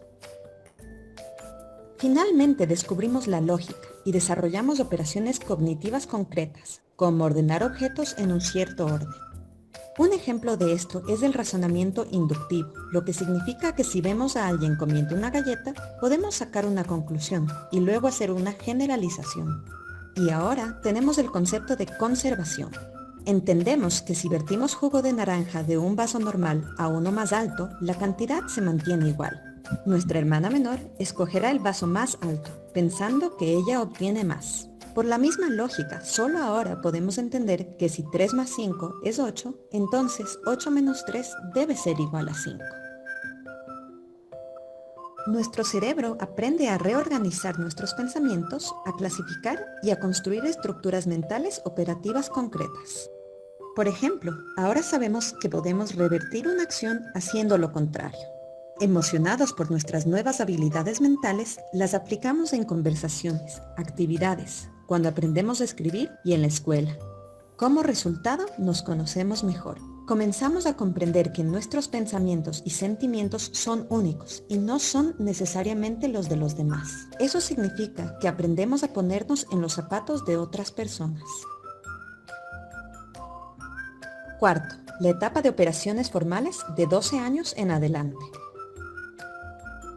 Finalmente descubrimos la lógica y desarrollamos operaciones cognitivas concretas, como ordenar objetos en un cierto orden. Un ejemplo de esto es el razonamiento inductivo, lo que significa que si vemos a alguien comiendo una galleta, podemos sacar una conclusión y luego hacer una generalización. Y ahora tenemos el concepto de conservación. Entendemos que si vertimos jugo de naranja de un vaso normal a uno más alto, la cantidad se mantiene igual. Nuestra hermana menor escogerá el vaso más alto, pensando que ella obtiene más. Por la misma lógica, solo ahora podemos entender que si 3 más 5 es 8, entonces 8 menos 3 debe ser igual a 5. Nuestro cerebro aprende a reorganizar nuestros pensamientos, a clasificar y a construir estructuras mentales operativas concretas. Por ejemplo, ahora sabemos que podemos revertir una acción haciendo lo contrario. Emocionados por nuestras nuevas habilidades mentales, las aplicamos en conversaciones, actividades, cuando aprendemos a escribir y en la escuela. Como resultado, nos conocemos mejor. Comenzamos a comprender que nuestros pensamientos y sentimientos son únicos y no son necesariamente los de los demás. Eso significa que aprendemos a ponernos en los zapatos de otras personas. Cuarto, la etapa de operaciones formales de 12 años en adelante.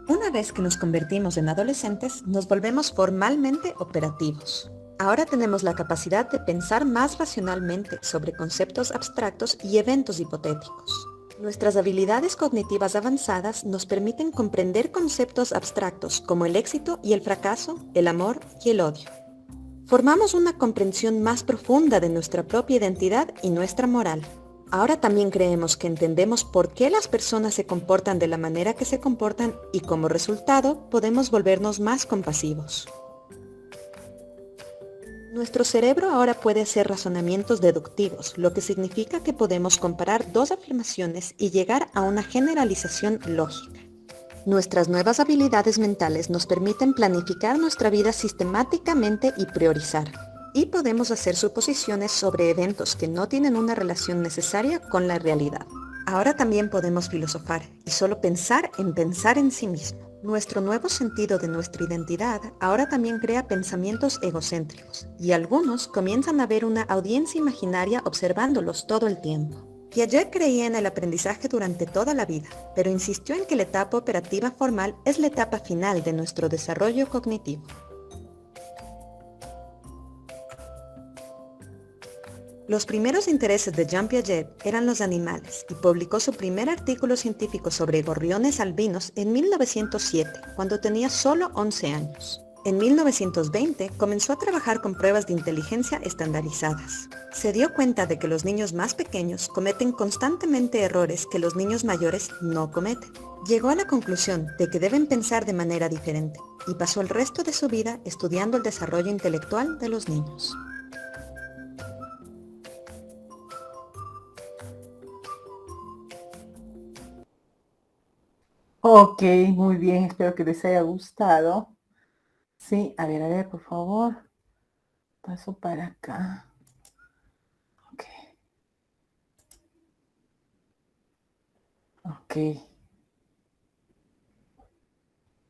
Una vez que nos convertimos en adolescentes, nos volvemos formalmente operativos. Ahora tenemos la capacidad de pensar más racionalmente sobre conceptos abstractos y eventos hipotéticos. Nuestras habilidades cognitivas avanzadas nos permiten comprender conceptos abstractos como el éxito y el fracaso, el amor y el odio. Formamos una comprensión más profunda de nuestra propia identidad y nuestra moral. Ahora también creemos que entendemos por qué las personas se comportan de la manera que se comportan y como resultado podemos volvernos más compasivos. Nuestro cerebro ahora puede hacer razonamientos deductivos, lo que significa que podemos comparar dos afirmaciones y llegar a una generalización lógica. Nuestras nuevas habilidades mentales nos permiten planificar nuestra vida sistemáticamente y priorizar. Y podemos hacer suposiciones sobre eventos que no tienen una relación necesaria con la realidad. Ahora también podemos filosofar y solo pensar en sí mismo. Nuestro nuevo sentido de nuestra identidad ahora también crea pensamientos egocéntricos, y algunos comienzan a ver una audiencia imaginaria observándolos todo el tiempo. Piaget creía en el aprendizaje durante toda la vida, pero insistió en que la etapa operativa formal es la etapa final de nuestro desarrollo cognitivo. Los primeros intereses de Jean Piaget eran los animales y publicó su primer artículo científico sobre gorriones albinos en 1907, cuando tenía solo 11 años. En 1920 comenzó a trabajar con pruebas de inteligencia estandarizadas. Se dio cuenta de que los niños más pequeños cometen constantemente errores que los niños mayores no cometen. Llegó a la conclusión de que deben pensar de manera diferente y pasó el resto de su vida estudiando el desarrollo intelectual de los niños.
Ok, muy bien, espero que les haya gustado. Sí, a ver, por favor. Paso para acá. Ok.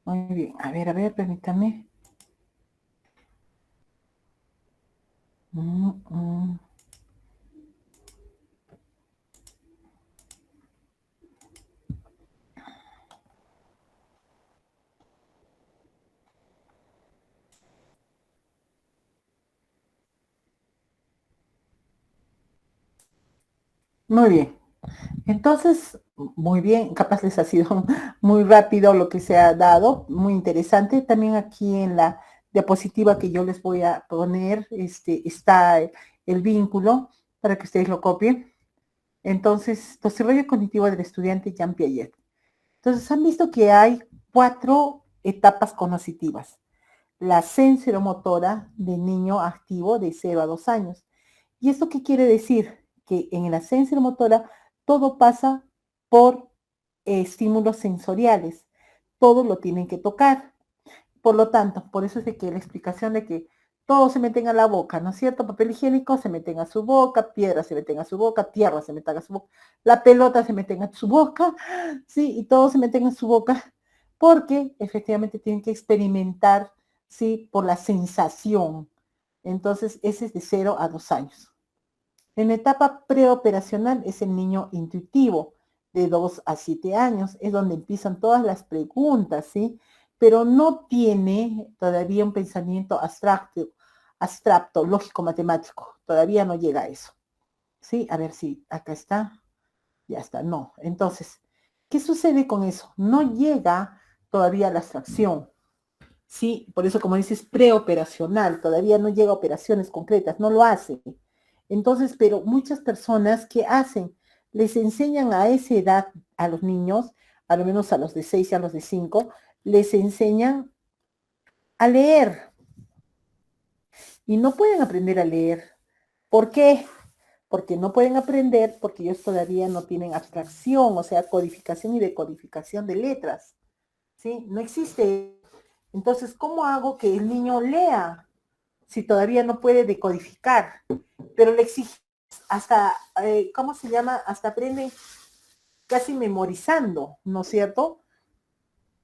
Muy bien. A ver, permítame. Mm, mm. Muy bien. Entonces, muy bien, capaz les ha sido muy rápido lo que se ha dado, muy interesante. También aquí en la diapositiva que yo les voy a poner, está el vínculo para que ustedes lo copien. Entonces, desarrollo cognitivo del estudiante Jean Piaget. Entonces, han visto que hay 4 etapas cognitivas. La sensoromotora del niño activo de 0 a 2 años. ¿Y esto qué quiere decir? Que en la sensoromotora todo pasa por estímulos sensoriales. Todo lo tienen que tocar. Por lo tanto, por eso es de que la explicación de que todo se meten a la boca, ¿no es cierto? Papel higiénico se meten a su boca, piedras se meten a su boca, tierra se meten a su boca, la pelota se meten a su boca, ¿sí? Y todo se meten a su boca porque efectivamente tienen que experimentar, ¿sí? Por la sensación. Entonces, ese es de 0 a 2 años. En la etapa preoperacional es el niño intuitivo, de 2 a 7 años, es donde empiezan todas las preguntas, ¿sí? Pero no tiene todavía un pensamiento abstracto, lógico, matemático, todavía no llega a eso, ¿sí? A ver si acá está, ya está, no. Entonces, ¿qué sucede con eso? No llega todavía a la abstracción, ¿sí? Por eso, como dices, preoperacional, todavía no llega a operaciones concretas, no lo hace. Entonces, pero muchas personas, ¿qué hacen? Les enseñan a esa edad a los niños, a lo menos a los de 6 y a los de 5, les enseñan a leer y no pueden aprender a leer. ¿Por qué? Porque no pueden aprender porque ellos todavía no tienen abstracción, o sea, codificación y decodificación de letras, ¿sí? No existe. Entonces, ¿cómo hago que el niño lea si todavía no puede decodificar? Pero le exige hasta, ¿cómo se llama? Hasta aprende casi memorizando, ¿no es cierto?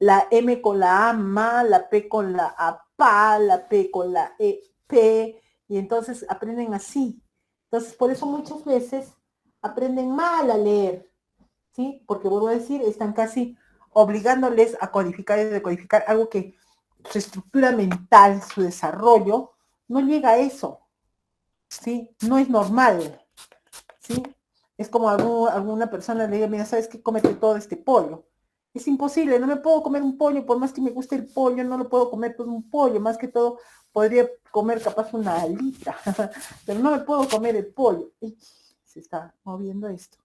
La M con la A, ma, la P con la A, pa, la P con la E, P, y entonces aprenden así. Entonces, por eso muchas veces aprenden mal a leer, ¿sí? Porque vuelvo a decir, están casi obligándoles a codificar y decodificar algo que su estructura mental, su desarrollo, no llega a eso, ¿sí? No es normal, ¿sí? Es como alguna persona le diga, mira, ¿sabes qué? Cómete todo este pollo. Es imposible, no me puedo comer un pollo, por más que me guste el pollo, no lo puedo comer todo un pollo, más que todo podría comer capaz una alita, pero no me puedo comer el pollo. Y se está moviendo esto.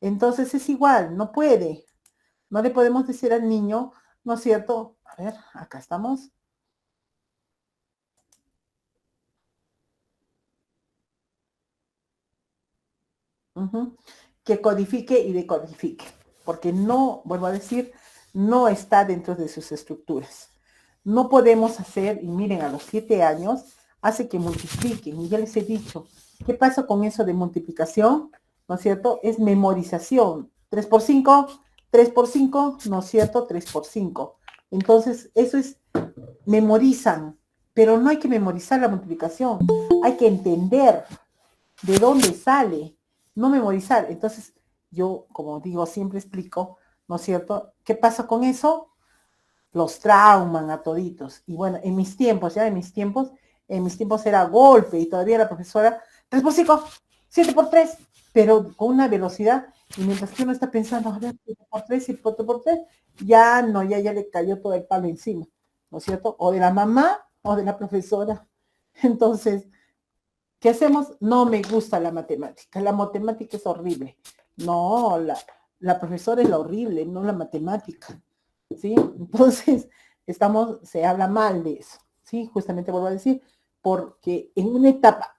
Entonces es igual, no puede. No le podemos decir al niño, ¿no es cierto? A ver, acá estamos. Ujú. Que codifique y decodifique, porque no, vuelvo a decir, no está dentro de sus estructuras. No podemos hacer, y miren, a los 7 años, hace que multipliquen, y ya les he dicho, ¿qué pasa con eso de multiplicación? ¿No es cierto? Es memorización. 3 por 5, 3 por 5, ¿no es cierto? 3 por 5. Entonces, eso es, memorizan, pero no hay que memorizar la multiplicación, hay que entender de dónde sale, no memorizar. Entonces, yo, como digo, siempre explico, ¿no es cierto? ¿Qué pasa con eso? Los trauman a toditos. Y bueno, en mis tiempos era golpe y todavía la profesora, 3 por 5, 7 por 3, pero con una velocidad, y mientras que uno está pensando, a ver, 7 por 3, 7 por 3, ya no, ya le cayó todo el palo encima, ¿no es cierto? O de la mamá o de la profesora. Entonces, ¿qué hacemos? No me gusta la matemática es horrible. No, la profesora es la horrible, no la matemática, ¿sí? Entonces, se habla mal de eso, ¿sí? Justamente vuelvo a decir, porque en una etapa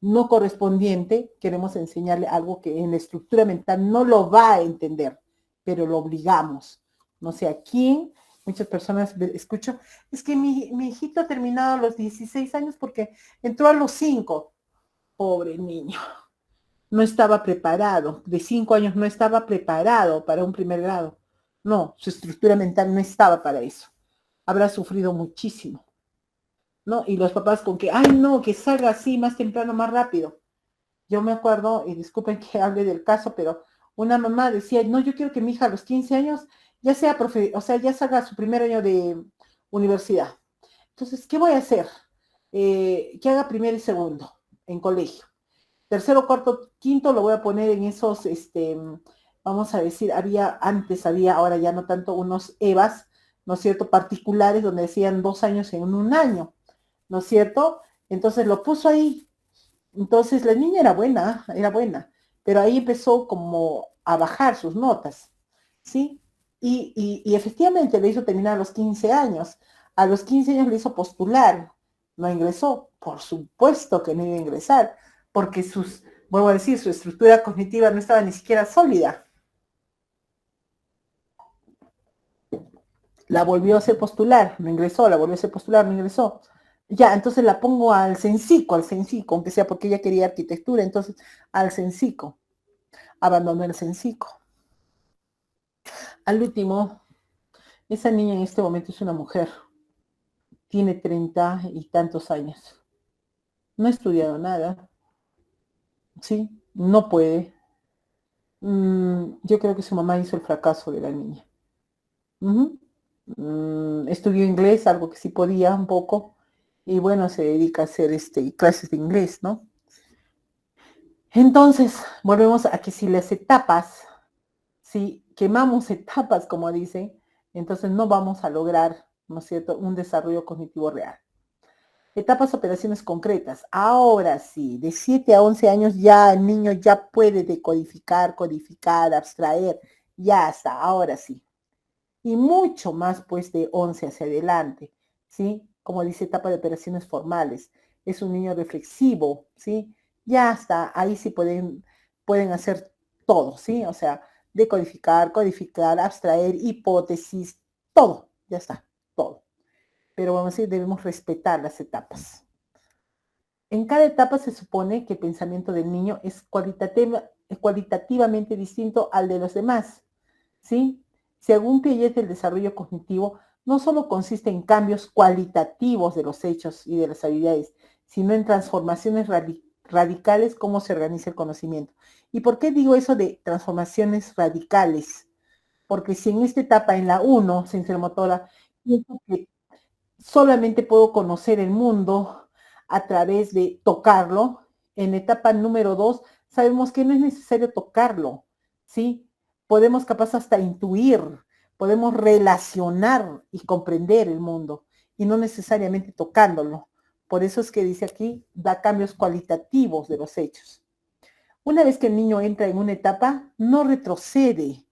no correspondiente queremos enseñarle algo que en la estructura mental no lo va a entender, pero lo obligamos. No sé a quién, muchas personas escucho, es que mi hijito ha terminado a los 16 años porque entró a los 5. Pobre niño. no estaba preparado, de 5 años no estaba preparado para un primer grado. No, su estructura mental no estaba para eso. Habrá sufrido muchísimo, ¿no? Y los papás con que, ay, no, que salga así más temprano, más rápido. Yo me acuerdo, y disculpen que hable del caso, pero una mamá decía, no, yo quiero que mi hija a los 15 años ya sea profe, o sea, ya salga su primer año de universidad. Entonces, ¿qué voy a hacer? Que haga primero y segundo en colegio. Tercero, cuarto, quinto lo voy a poner en esos, vamos a decir, antes había, ahora ya no tanto, unos EVAs, ¿no es cierto?, particulares donde decían 2 años en un año, ¿no es cierto? Entonces lo puso ahí. Entonces la niña era buena, pero ahí empezó como a bajar sus notas, ¿sí? Y efectivamente le hizo terminar a los 15 años. A los 15 años le hizo postular, no ingresó, por supuesto que no iba a ingresar, porque vuelvo a decir, su estructura cognitiva no estaba ni siquiera sólida. La volvió a hacer postular, no ingresó, la volvió a hacer postular, no ingresó. Ya, entonces la pongo al Cencico, aunque sea porque ella quería arquitectura, entonces al Cencico. Abandonó el Cencico. Al último, esa niña en este momento es una mujer, tiene 30 y tantos años, no ha estudiado nada, ¿sí? No puede. Yo creo que su mamá hizo el fracaso de la niña. Ujú. Estudió inglés, algo que sí podía un poco, y bueno, se dedica a hacer clases de inglés, ¿no? Entonces, volvemos a que si las etapas, si quemamos etapas, como dicen, entonces no vamos a lograr, ¿no es cierto?, un desarrollo cognitivo real. Etapas, operaciones concretas. Ahora sí, de 7 a 11 años ya el niño ya puede decodificar, codificar, abstraer, ya está, ahora sí. Y mucho más pues de 11 hacia adelante, ¿sí? Como dice etapa de operaciones formales. Es un niño reflexivo, ¿sí? Ya está, ahí sí pueden hacer todo, ¿sí? O sea, decodificar, codificar, abstraer, hipótesis, todo, ya está, todo. Pero vamos a decir, debemos respetar las etapas. En cada etapa se supone que el pensamiento del niño es cualitativamente distinto al de los demás, ¿sí? Según Piaget, el desarrollo cognitivo no solo consiste en cambios cualitativos de los hechos y de las habilidades, sino en transformaciones radicales cómo se organiza el conocimiento. ¿Y por qué digo eso de transformaciones radicales? Porque si en esta etapa, en la 1, sensorimotora, pienso que solamente puedo conocer el mundo a través de tocarlo. En etapa número 2, sabemos que no es necesario tocarlo, ¿sí? Podemos capaz hasta intuir, podemos relacionar y comprender el mundo, y no necesariamente tocándolo. Por eso es que dice aquí, da cambios cualitativos de los hechos. Una vez que el niño entra en una etapa, no retrocede,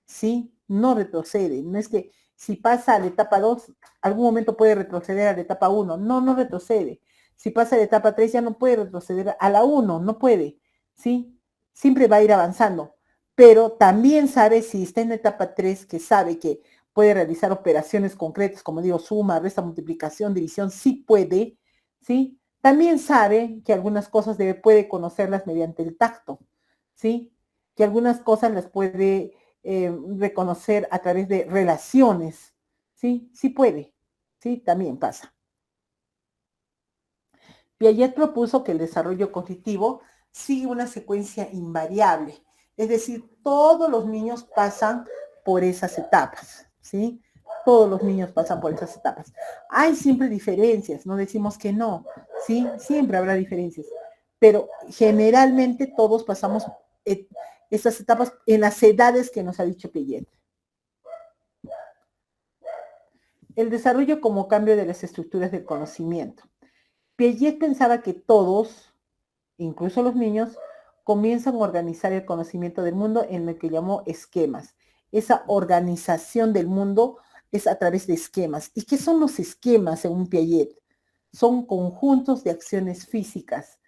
¿sí? No retrocede. No es que si pasa a la etapa 2, algún momento puede retroceder a la etapa 1. No, no retrocede. Si pasa a la etapa 3, ya no puede retroceder a la 1, no puede, ¿sí? Siempre va a ir avanzando. Pero también sabe, si está en la etapa 3, que sabe que puede realizar operaciones concretas, como digo, suma, resta, multiplicación, división, sí puede, ¿sí? También sabe que algunas cosas puede conocerlas mediante el tacto, ¿sí? Que algunas cosas las puede reconocer a través de relaciones, ¿sí? Sí puede, ¿sí? También pasa. Piaget propuso que el desarrollo cognitivo sigue una secuencia invariable, es decir, todos los niños pasan por esas etapas, ¿sí? Todos los niños pasan por esas etapas. Hay siempre diferencias, no decimos que no, ¿sí? Siempre habrá diferencias, pero generalmente todos pasamos esas etapas en las edades que nos ha dicho Piaget. El desarrollo como cambio de las estructuras del conocimiento. Piaget pensaba que todos, incluso los niños, comienzan a organizar el conocimiento del mundo en lo que llamó esquemas. Esa organización del mundo es a través de esquemas. ¿Y qué son los esquemas según Piaget? Son conjuntos de acciones físicas,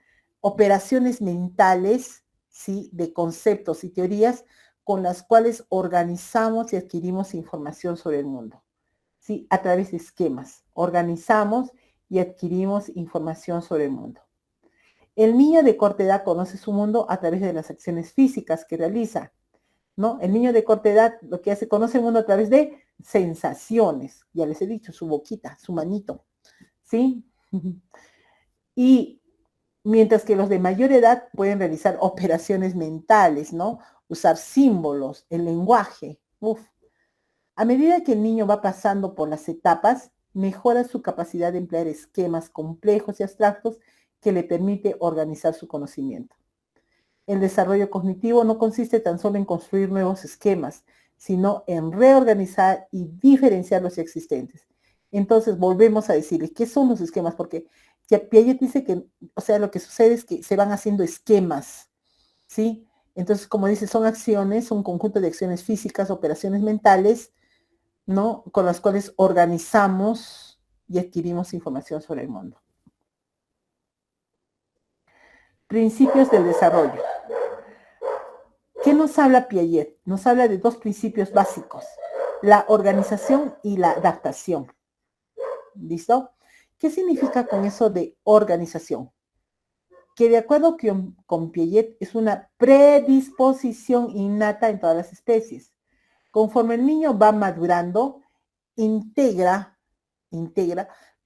operaciones mentales, ¿sí?, de conceptos y teorías con las cuales organizamos y adquirimos información sobre el mundo. ¿Sí? A través de esquemas. Organizamos y adquirimos información sobre el mundo. El niño de corta edad conoce su mundo a través de las acciones físicas que realiza, ¿no? El niño de corta edad lo que hace, conoce el mundo a través de sensaciones, ya les he dicho, su boquita, su manito, ¿sí? Y mientras que los de mayor edad pueden realizar operaciones mentales, ¿no? Usar símbolos, el lenguaje. Uf. A medida que el niño va pasando por las etapas, mejora su capacidad de emplear esquemas complejos y abstractos que le permite organizar su conocimiento. El desarrollo cognitivo no consiste tan solo en construir nuevos esquemas, sino en reorganizar y diferenciar los existentes. Entonces, volvemos a decirles, ¿qué son los esquemas? Porque ya Piaget dice que, o sea, lo que sucede es que se van haciendo esquemas, ¿sí? Entonces, como dice, son acciones, un conjunto de acciones físicas, operaciones mentales, ¿no? Con las cuales organizamos y adquirimos información sobre el mundo. Principios del desarrollo. ¿Qué nos habla Piaget? Nos habla de dos principios básicos, la organización y la adaptación. ¿Listo? ¿Qué significa con eso de organización? Que de acuerdo con Piaget es una predisposición innata en todas las especies. Conforme el niño va madurando, integra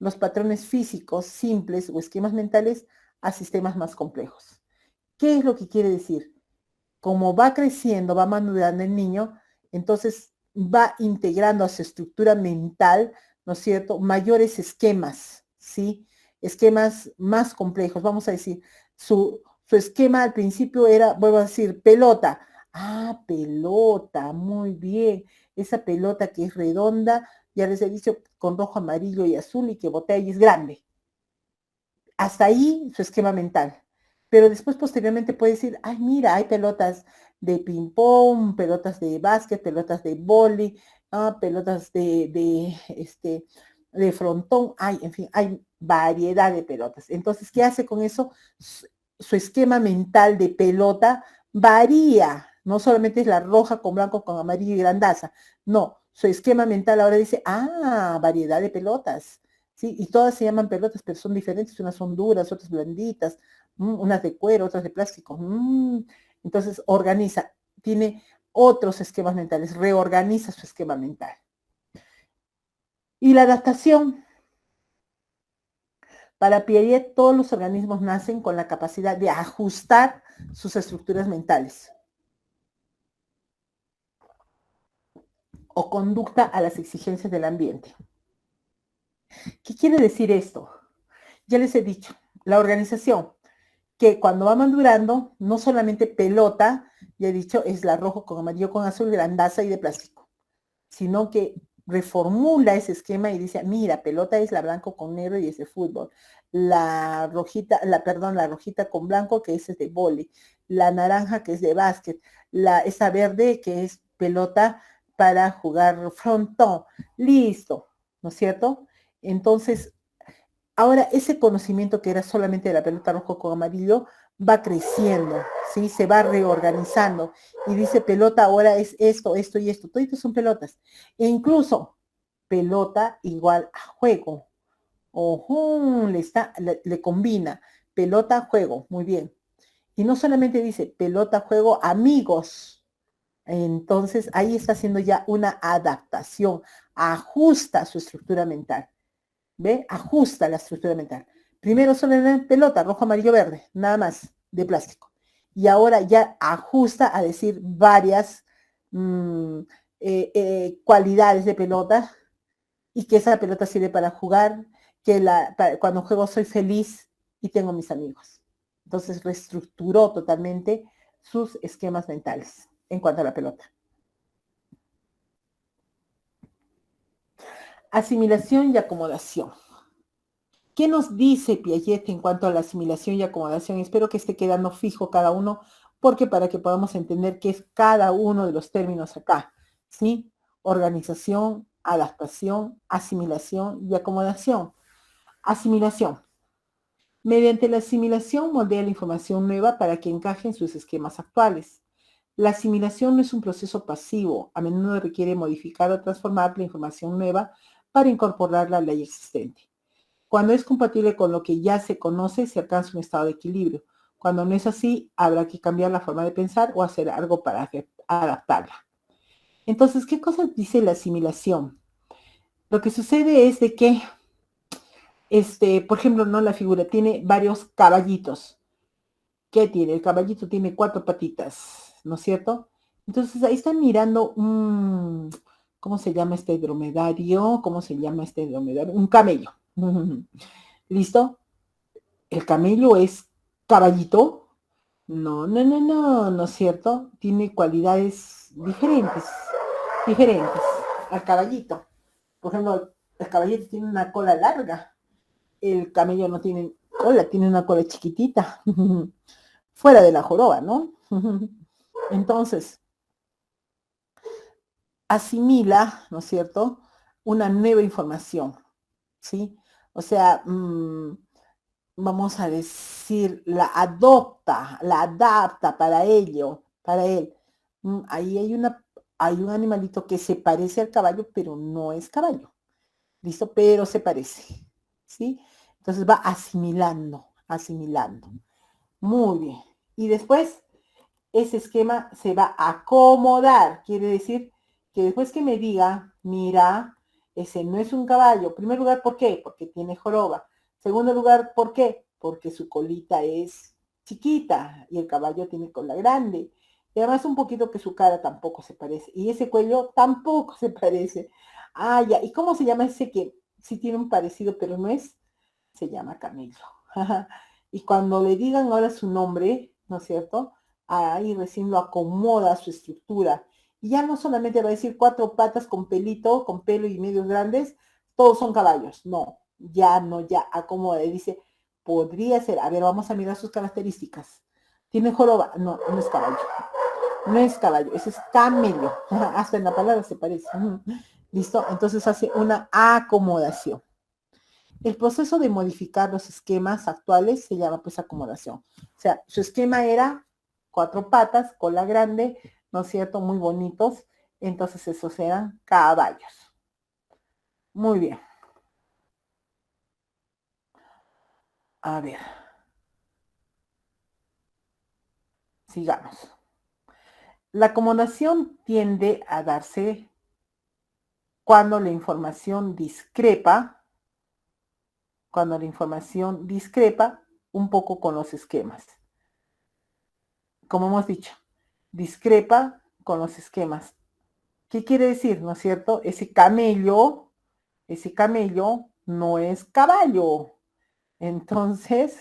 los patrones físicos simples o esquemas mentales a sistemas más complejos. ¿Qué es lo que quiere decir? Como va creciendo, va madurando el niño, entonces va integrando a su estructura mental, ¿no es cierto?, mayores esquemas, ¿sí? Esquemas más complejos. Vamos a decir, su esquema al principio era, vuelvo a decir, pelota. Ah, pelota, muy bien. Esa pelota que es redonda, ya les he dicho, con rojo, amarillo y azul y que botea y es grande. Hasta ahí su esquema mental. Pero después, posteriormente, puede decir, ay, mira, hay pelotas de ping-pong, pelotas de básquet, pelotas de vóley, pelotas de frontón, hay, en fin, hay variedad de pelotas. Entonces, ¿qué hace con eso? Su esquema mental de pelota varía. No solamente es la roja con blanco, con amarillo y grandaza. No, su esquema mental ahora dice, variedad de pelotas. ¿Sí? Y todas se llaman pelotas, pero son diferentes, unas son duras, otras blanditas, unas de cuero, otras de plástico. Entonces organiza, tiene otros esquemas mentales, reorganiza su esquema mental. Y la adaptación. Para Piaget, todos los organismos nacen con la capacidad de ajustar sus estructuras mentales o conducta a las exigencias del ambiente. ¿Qué quiere decir esto? Ya les he dicho, la organización, que cuando va madurando, no solamente pelota, ya he dicho, es la rojo con amarillo con azul, grandaza y de plástico, sino que reformula ese esquema y dice, mira, pelota es la blanco con negro y es de fútbol. La rojita con blanco que es de vóley. La naranja que es de básquet. Esa verde que es pelota para jugar frontón. Listo, ¿no es cierto? Entonces, ahora, ese conocimiento que era solamente de la pelota rojo con amarillo va creciendo, ¿sí? Se va reorganizando y dice pelota ahora es esto, esto y esto. Todos son pelotas. E incluso pelota igual a juego. Ojo, le combina pelota, juego. Muy bien. Y no solamente dice pelota, juego, amigos. Entonces ahí está haciendo ya una adaptación, ajusta su estructura mental. ¿Ve? Ajusta la estructura mental. Primero solo era pelota, rojo, amarillo, verde, nada más, de plástico. Y ahora ya ajusta a decir varias cualidades de pelota y que esa pelota sirve para jugar, que cuando juego soy feliz y tengo mis amigos. Entonces reestructuró totalmente sus esquemas mentales en cuanto a la pelota. Asimilación y acomodación. ¿Qué nos dice Piaget en cuanto a la asimilación y acomodación? Espero que esté quedando fijo cada uno, porque para que podamos entender qué es cada uno de los términos acá, ¿sí? Organización, adaptación, asimilación y acomodación. Asimilación. Mediante la asimilación moldea la información nueva para que encaje en sus esquemas actuales. La asimilación no es un proceso pasivo, a menudo requiere modificar o transformar la información nueva para incorporarla a la ley existente. Cuando es compatible con lo que ya se conoce, se alcanza un estado de equilibrio. Cuando no es así, habrá que cambiar la forma de pensar o hacer algo para adaptarla. Entonces, ¿qué cosa dice la asimilación? Lo que sucede es de que, por ejemplo, no la figura tiene varios caballitos. ¿Qué tiene? El caballito tiene 4 patitas, ¿no es cierto? Entonces ahí están mirando ¿cómo se llama este dromedario? ¿Cómo se llama este dromedario? Un camello. ¿Listo? ¿El camello es caballito? No, no, no, no, ¿no es cierto? Tiene cualidades diferentes al caballito. Por ejemplo, el caballito tiene una cola larga, el camello no tiene cola, tiene una cola chiquitita, fuera de la joroba, ¿no? Entonces, asimila, ¿no es cierto?, una nueva información, ¿sí? O sea, vamos a decir, la adapta para ello, para él. Ahí hay un animalito que se parece al caballo, pero no es caballo. ¿Listo? Pero se parece, ¿sí? Entonces va asimilando. Muy bien. Y después ese esquema se va a acomodar. Quiere decir que después que me diga, mira, ese no es un caballo. En primer lugar, ¿por qué? Porque tiene joroba. Segundo lugar, ¿por qué? Porque su colita es chiquita y el caballo tiene cola grande. Y además un poquito que su cara tampoco se parece. Y ese cuello tampoco se parece. Ah, ya. ¿Y cómo se llama ese que sí tiene un parecido, pero no es? Se llama camello. Y cuando le digan ahora su nombre, ¿no es cierto?, ahí recién lo acomoda a su estructura. Y ya no solamente va a decir 4 patas con pelito, con pelo y medios grandes, todos son caballos. No, ya no, ya acomoda. Y dice, podría ser, a ver, vamos a mirar sus características. ¿Tiene joroba? No, no es caballo. No es caballo, ese es camello. Hasta en la palabra se parece. ¿Listo? Entonces hace una acomodación. El proceso de modificar los esquemas actuales se llama pues acomodación. O sea, su esquema era 4 patas, cola grande, ¿no es cierto? Muy bonitos. Entonces esos eran caballos. Muy bien. A ver. Sigamos. La acomodación tiende a darse cuando la información discrepa un poco con los esquemas. Como hemos dicho, discrepa con los esquemas. ¿Qué quiere decir? ¿No es cierto? Ese camello no es caballo. Entonces,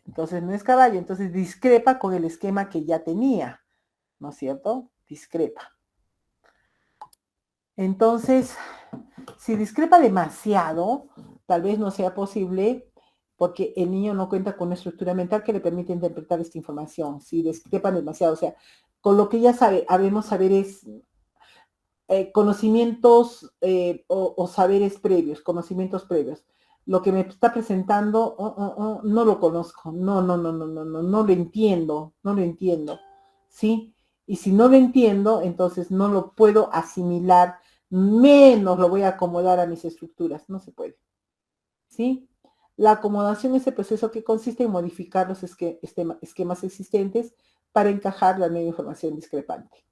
entonces no es caballo. Entonces discrepa con el esquema que ya tenía. ¿No es cierto? Discrepa. Entonces, si discrepa demasiado, tal vez no sea posible porque el niño no cuenta con una estructura mental que le permite interpretar esta información. Si discrepan demasiado, o sea, con lo que ya habemos saberes, conocimientos o saberes previos, conocimientos previos. Lo que me está presentando, no lo conozco, no lo entiendo, ¿sí? Y si no lo entiendo, entonces no lo puedo asimilar, menos lo voy a acomodar a mis estructuras, no se puede, ¿sí? La acomodación es el proceso que consiste en modificar los esquemas existentes para encajar la nueva información discrepante.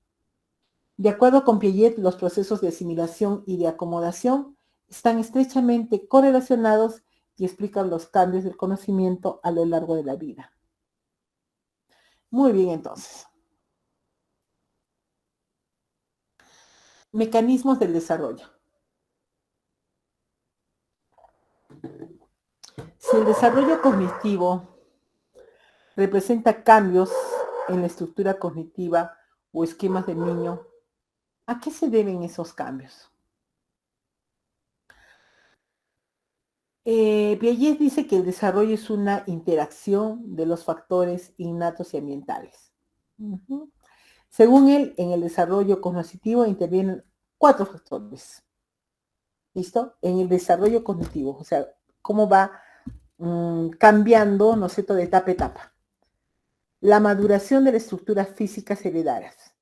De acuerdo con Piaget, los procesos de asimilación y de acomodación están estrechamente correlacionados y explican los cambios del conocimiento a lo largo de la vida. Muy bien, entonces. Mecanismos del desarrollo. Si el desarrollo cognitivo representa cambios en la estructura cognitiva o esquemas del niño, ¿a qué se deben esos cambios? Piaget dice que el desarrollo es una interacción de los factores innatos y ambientales. Según él, en el desarrollo cognitivo intervienen 4 factores. ¿Listo? En el desarrollo cognitivo, o sea, cómo va cambiando, ¿no es cierto?, de etapa a etapa. La maduración de las estructuras físicas heredadas,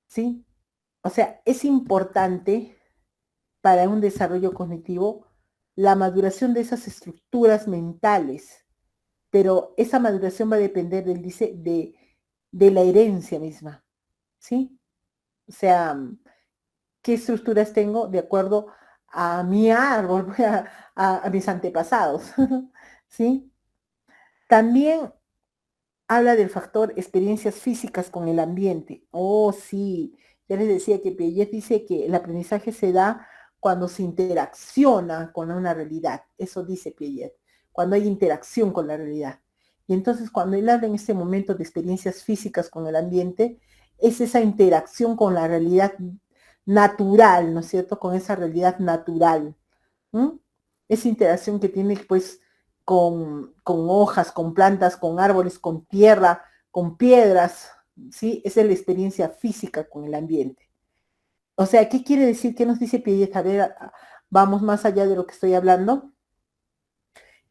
¿sí? O sea, es importante para un desarrollo cognitivo la maduración de esas estructuras mentales, pero esa maduración va a depender de la herencia misma, ¿sí? O sea, qué estructuras tengo de acuerdo a mi árbol, a mis antepasados, ¿sí? También habla del factor experiencias físicas con el ambiente. Oh, sí, ya les decía que Piaget dice que el aprendizaje se da cuando se interacciona con una realidad. Eso dice Piaget, cuando hay interacción con la realidad. Y entonces cuando él habla en este momento de experiencias físicas con el ambiente, es esa interacción con la realidad natural, ¿no es cierto? Con esa realidad natural. ¿Mm? Esa interacción que tiene pues con hojas, con plantas, con árboles, con tierra, con piedras, ¿sí? Esa es la experiencia física con el ambiente. O sea, ¿qué quiere decir? ¿Qué nos dice Piaget? A ver, vamos más allá de lo que estoy hablando,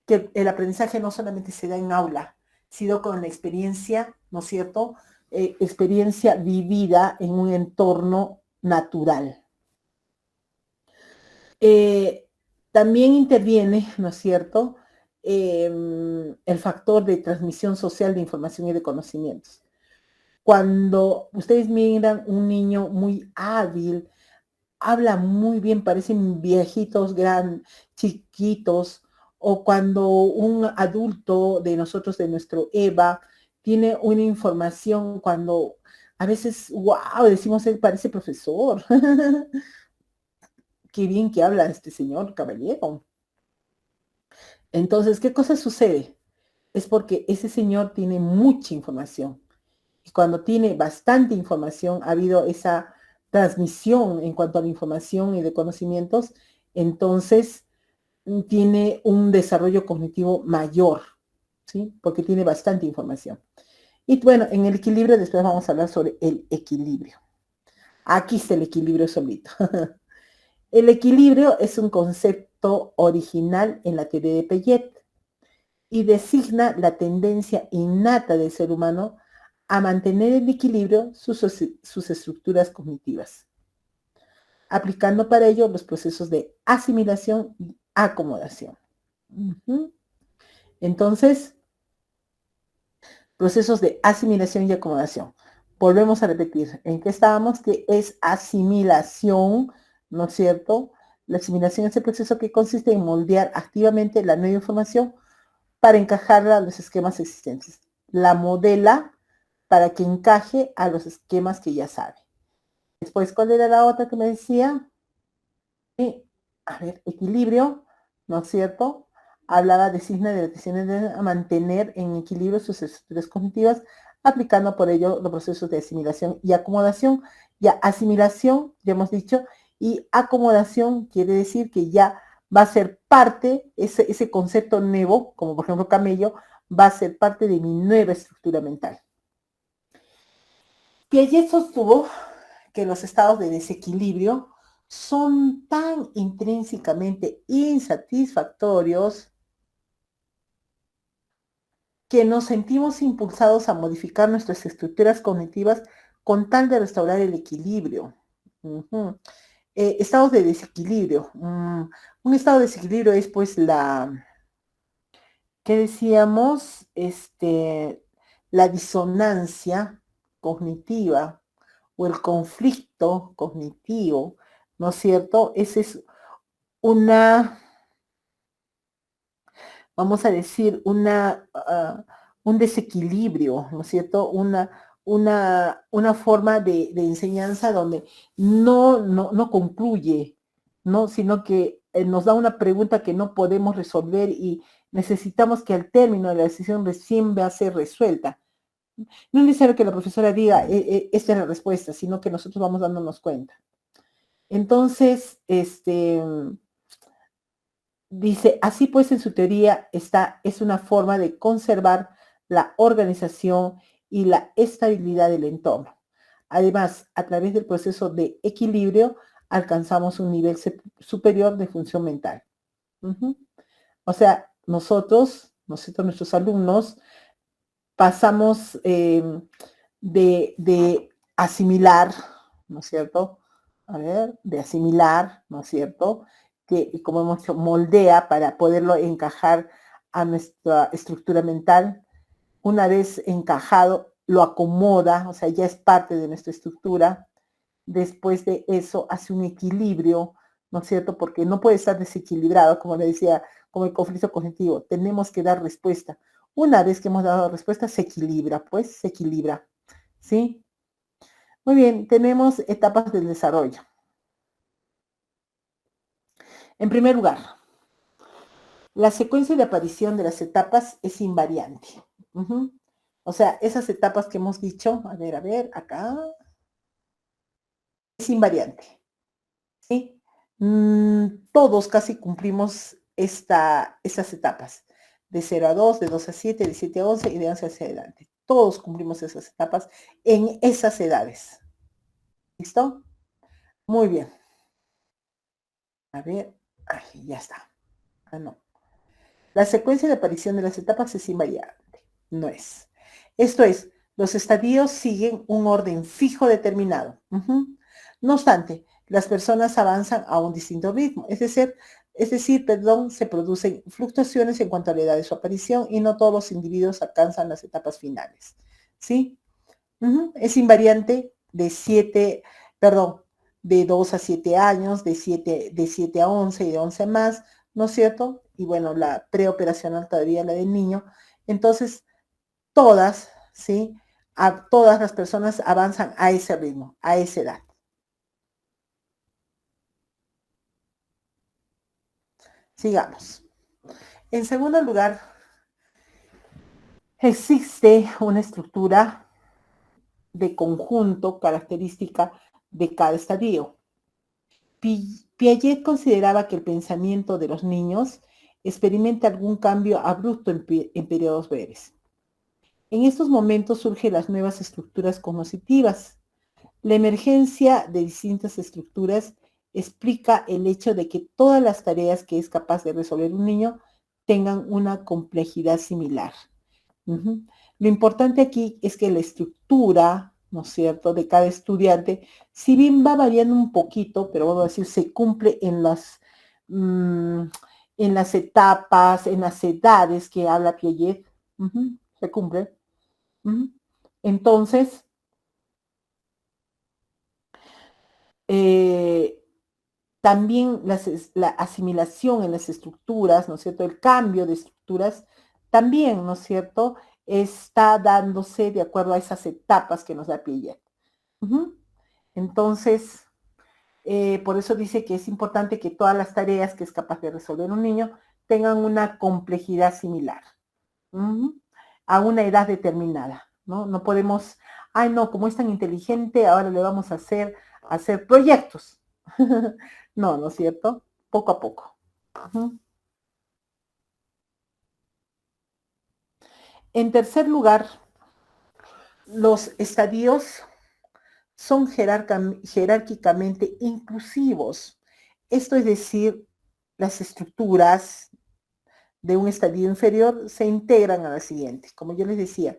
que el aprendizaje no solamente se da en aula, sino con la experiencia, ¿no es cierto? Experiencia vivida en un entorno natural. Eh, También interviene, ¿no es cierto?, el factor de transmisión social de información y de conocimientos. Cuando ustedes miran un niño muy hábil, habla muy bien, parecen viejitos, chiquitos, o cuando un adulto de nosotros, de nuestro EVA, tiene una información cuando a veces, wow, decimos, él parece profesor. Qué bien que habla este señor caballero. Entonces, ¿qué cosa sucede? Es porque ese señor tiene mucha información. Y cuando tiene bastante información, ha habido esa transmisión en cuanto a la información y de conocimientos, entonces tiene un desarrollo cognitivo mayor, ¿sí? Porque tiene bastante información. Y bueno, en el equilibrio después vamos a hablar sobre el equilibrio. Aquí está el equilibrio solito. El equilibrio es un concepto original en la teoría de Piaget y designa la tendencia innata del ser humano a mantener en equilibrio sus estructuras cognitivas, aplicando para ello los procesos de asimilación y acomodación. Uh-huh. Entonces, procesos de asimilación y acomodación. Volvemos a repetir, ¿en qué estábamos? Que es asimilación, ¿no es cierto? La asimilación es el proceso que consiste en moldear activamente la nueva información para encajarla a los esquemas existentes. La modela para que encaje a los esquemas que ya sabe. Después, ¿cuál era la otra que me decía? Y, a ver, equilibrio, ¿no es cierto? Hablaba de signo de decisiones de mantener en equilibrio sus estructuras cognitivas, aplicando por ello los procesos de asimilación y acomodación. Ya asimilación, ya hemos dicho, y acomodación quiere decir que ya va a ser parte, ese concepto nuevo, como por ejemplo camello, va a ser parte de mi nueva estructura mental. Piaget sostuvo que los estados de desequilibrio son tan intrínsecamente insatisfactorios que nos sentimos impulsados a modificar nuestras estructuras cognitivas con tal de restaurar el equilibrio. Uh-huh. Estados de desequilibrio. Un estado de desequilibrio es pues ¿qué decíamos? La disonancia cognitiva o el conflicto cognitivo, ¿no es cierto? Ese es una, vamos a decir, un desequilibrio, ¿no es cierto? Una forma de enseñanza donde no concluye, ¿no? Sino que nos da una pregunta que no podemos resolver y necesitamos que al término de la sesión recién va a ser resuelta. No es necesario que la profesora diga, esta es la respuesta, sino que nosotros vamos dándonos cuenta. Entonces, dice, así pues en su teoría es una forma de conservar la organización y la estabilidad del entorno. Además, a través del proceso de equilibrio, alcanzamos un nivel superior de función mental. Uh-huh. O sea, nosotros, nuestros alumnos, pasamos de asimilar, ¿no es cierto? A ver, de asimilar, ¿no es cierto? como hemos dicho, moldea para poderlo encajar a nuestra estructura mental. Una vez encajado, lo acomoda, o sea, ya es parte de nuestra estructura. Después de eso hace un equilibrio, ¿no es cierto? Porque no puede estar desequilibrado, como le decía, como el conflicto cognitivo. Tenemos que dar respuesta. Una vez que hemos dado respuesta, se equilibra, pues, se equilibra, ¿sí? Muy bien, tenemos etapas del desarrollo. En primer lugar, la secuencia de aparición de las etapas es invariante. Ujú. O sea, esas etapas que hemos dicho, a ver, acá, es invariante, ¿sí? Todos casi cumplimos esas etapas, de 0 a 2, de 2 a 7, de 7 a 11 y de 11 hacia adelante. Todos cumplimos esas etapas en esas edades. ¿Listo? Muy bien. A ver, ay, ya está. Ah, no. La secuencia de aparición de las etapas es invariante. No es. Esto es, los estadios siguen un orden fijo determinado. No obstante, las personas avanzan a un distinto ritmo. Es decir, se producen fluctuaciones en cuanto a la edad de su aparición y no todos los individuos alcanzan las etapas finales. ¿Sí? Es invariante de 7, perdón, de 2 a 7 años, de siete a 11 y de 11 a más, ¿no es cierto? Y bueno, la preoperacional todavía, la del niño. Entonces, todas, ¿sí? A todas las personas avanzan a ese ritmo, a esa edad. Sigamos. En segundo lugar, existe una estructura de conjunto característica de cada estadio. Piaget consideraba que el pensamiento de los niños experimenta algún cambio abrupto en periodos breves. En estos momentos surgen las nuevas estructuras cognitivas. La emergencia de distintas estructuras explica el hecho de que todas las tareas que es capaz de resolver un niño tengan una complejidad similar. Lo importante aquí es que la estructura, ¿no es cierto?, de cada estudiante, si bien va variando un poquito, pero vamos a decir, se cumple mm, en las etapas, en las edades que habla Piaget, se cumple. Entonces, eh, también la asimilación en las estructuras, ¿no es cierto? El cambio de estructuras también, ¿no es cierto? Está dándose de acuerdo a esas etapas que nos da Piaget. Entonces, por eso dice que es importante que todas las tareas que es capaz de resolver un niño tengan una complejidad similar, a una edad determinada, ¿no? No podemos, ay no, como es tan inteligente, ahora le vamos a hacer proyectos. No, ¿no es cierto? Poco a poco. En tercer lugar, los estadios son jerárquicamente inclusivos. Esto es decir, las estructuras de un estadio inferior se integran a la siguiente. Como yo les decía,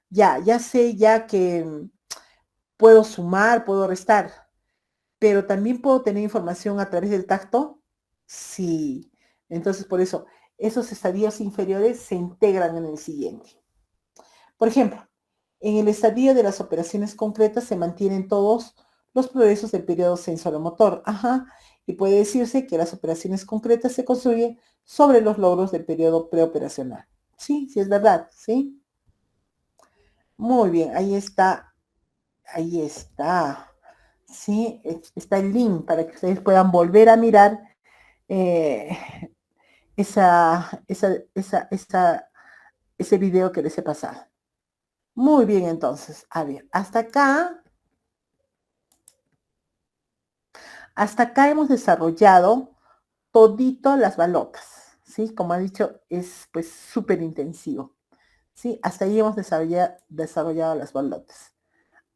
ya sé ya que puedo sumar, puedo restar, pero también puedo tener información a través del tacto. Sí. Entonces, por eso, esos estadios inferiores se integran en el siguiente. Por ejemplo, en el estadio de las operaciones concretas se mantienen todos los progresos del periodo sensoromotor. Y puede decirse que las operaciones concretas se construyen sobre los logros del periodo preoperacional. Sí, sí es verdad, ¿sí? Muy bien, ahí está, ahí está. Sí, está el link para que ustedes puedan volver a mirar eh, ese video que les he pasado. Muy bien, entonces, a ver, hasta acá hemos desarrollado todito las balotas, ¿sí? Como ha dicho, es pues súper intensivo, ¿sí? Hasta ahí hemos desarrollado las balotas.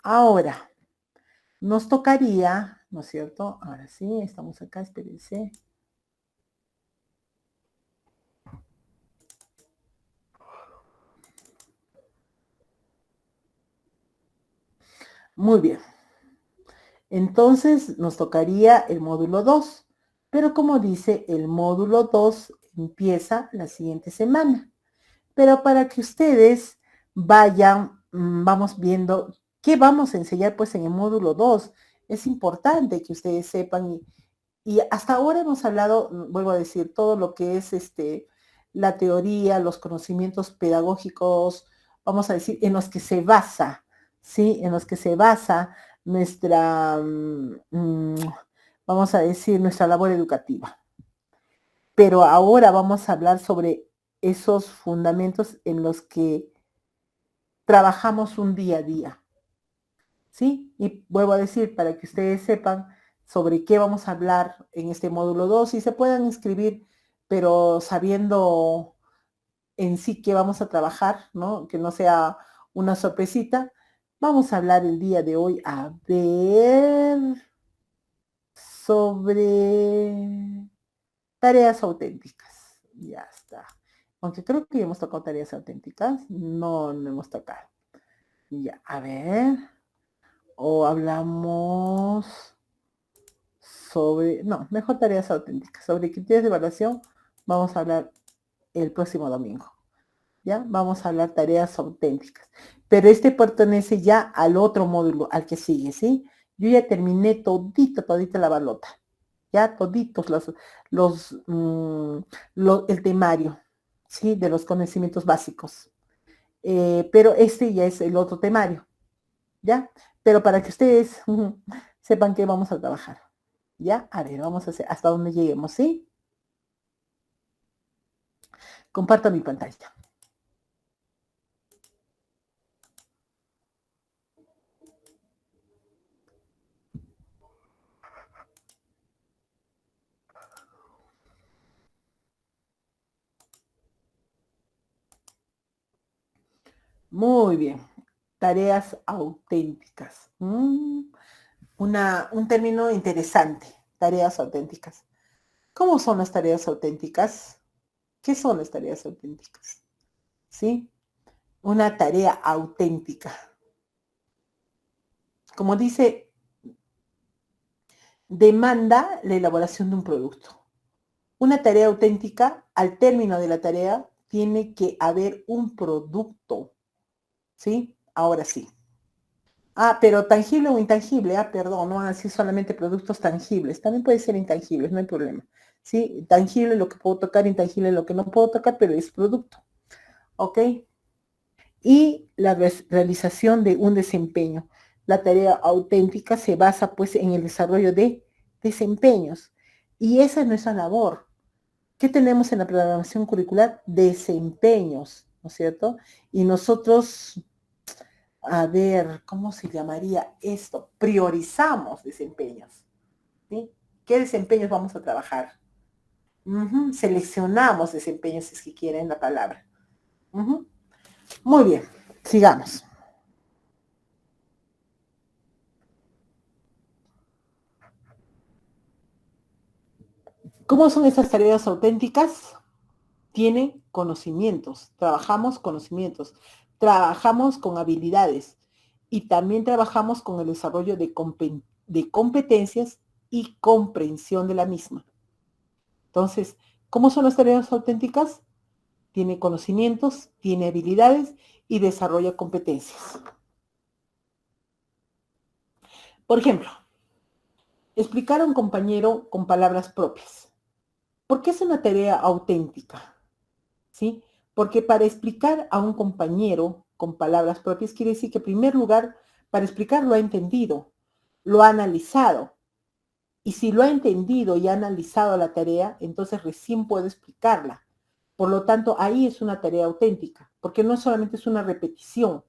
Ahora, nos tocaría, ¿no es cierto? Ahora sí, estamos acá, espérense. Muy bien. Entonces, nos tocaría el módulo 2, Pero como dice, el módulo 2 empieza la siguiente semana. Pero para que ustedes vayan, vamos viendo qué vamos a enseñar pues en el módulo 2. Es importante que ustedes sepan y hasta ahora hemos hablado, vuelvo a decir, todo lo que es la teoría, los conocimientos pedagógicos, vamos a decir, en los que se basa, ¿sí? En los que se basa nuestra, vamos a decir, nuestra labor educativa. Pero ahora vamos a hablar sobre esos fundamentos en los que trabajamos un día a día, ¿sí? Y vuelvo a decir, para que ustedes sepan sobre qué vamos a hablar en este módulo 2 y se puedan inscribir, pero sabiendo en sí qué vamos a trabajar, ¿no? Que no sea una sorpresita. Vamos a hablar el día de hoy, a ver, sobre tareas auténticas. Ya está. Aunque creo que ya hemos tocado tareas auténticas. No, no hemos tocado. Ya, a ver. O hablamos sobre, no, mejor tareas auténticas. Sobre criterios de evaluación vamos a hablar el próximo domingo. ¿Ya? Vamos a hablar tareas auténticas. Pero este pertenece ya al otro módulo, al que sigue, ¿sí? Yo ya terminé todita la balota. Ya toditos el temario, ¿sí? De los conocimientos básicos. Pero este ya es el otro temario, ¿ya? Pero para que ustedes sepan que vamos a trabajar, ¿ya? A ver, vamos a hacer hasta donde lleguemos, ¿sí? Comparto mi pantalla. Muy bien. Tareas auténticas. Un término interesante. Tareas auténticas. ¿Cómo son las tareas auténticas? ¿Qué son las tareas auténticas? ¿Sí? Una tarea auténtica. Como dice, demanda la elaboración de un producto. Una tarea auténtica, al término de la tarea, tiene que haber un producto. ¿Sí? Ahora sí. Pero tangible o intangible, perdón, no así solamente productos tangibles, también puede ser intangibles, no hay problema. ¿Sí? Tangible lo que puedo tocar, intangible lo que no puedo tocar, pero es producto. ¿Ok? Y la realización de un desempeño. La tarea auténtica se basa pues en el desarrollo de desempeños. Y esa es nuestra labor. ¿Qué tenemos en la programación curricular? Desempeños, ¿no es cierto? Y nosotros, a ver, ¿cómo se llamaría esto? Priorizamos desempeños, ¿sí? ¿Qué desempeños vamos a trabajar? Seleccionamos desempeños, si es que quieren la palabra. Muy bien, sigamos. ¿Cómo son esas tareas auténticas? Tienen conocimientos, trabajamos conocimientos, trabajamos con habilidades y también trabajamos con el desarrollo de competencias y comprensión de la misma. Entonces, ¿cómo son las tareas auténticas? Tiene conocimientos, tiene habilidades y desarrolla competencias. Por ejemplo, explicar a un compañero con palabras propias. ¿Por qué es una tarea auténtica? ¿Sí? Porque para explicar a un compañero con palabras propias quiere decir que en primer lugar, para explicar lo ha entendido, lo ha analizado. Y si lo ha entendido y ha analizado la tarea, entonces recién puede explicarla. Por lo tanto, ahí es una tarea auténtica, porque no solamente es una repetición,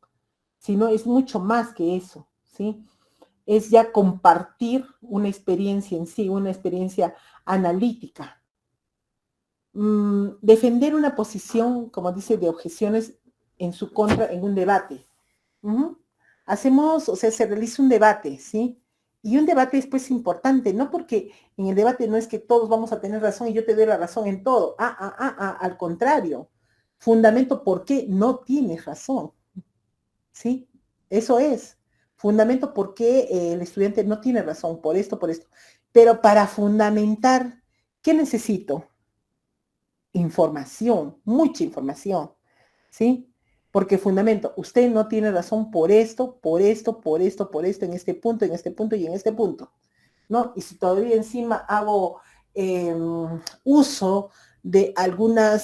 sino es mucho más que eso, ¿sí? Es ya compartir una experiencia en sí, una experiencia analítica. Defender una posición, como dice, de objeciones en su contra en un debate. Hacemos, o sea, se realiza un debate, ¿sí? Y un debate es pues importante, no porque en el debate no es que todos vamos a tener razón y yo te doy la razón en todo. Al contrario. Fundamento por qué no tienes razón, ¿sí? Eso es. Fundamento por qué el estudiante no tiene razón, por esto, por esto. Pero para fundamentar ¿Qué necesito? Información, mucha información, ¿sí? Porque fundamento, usted no tiene razón por esto, por esto, por esto, por esto, en este punto, en este punto y en este punto, ¿no? Y si todavía encima hago uso de alguna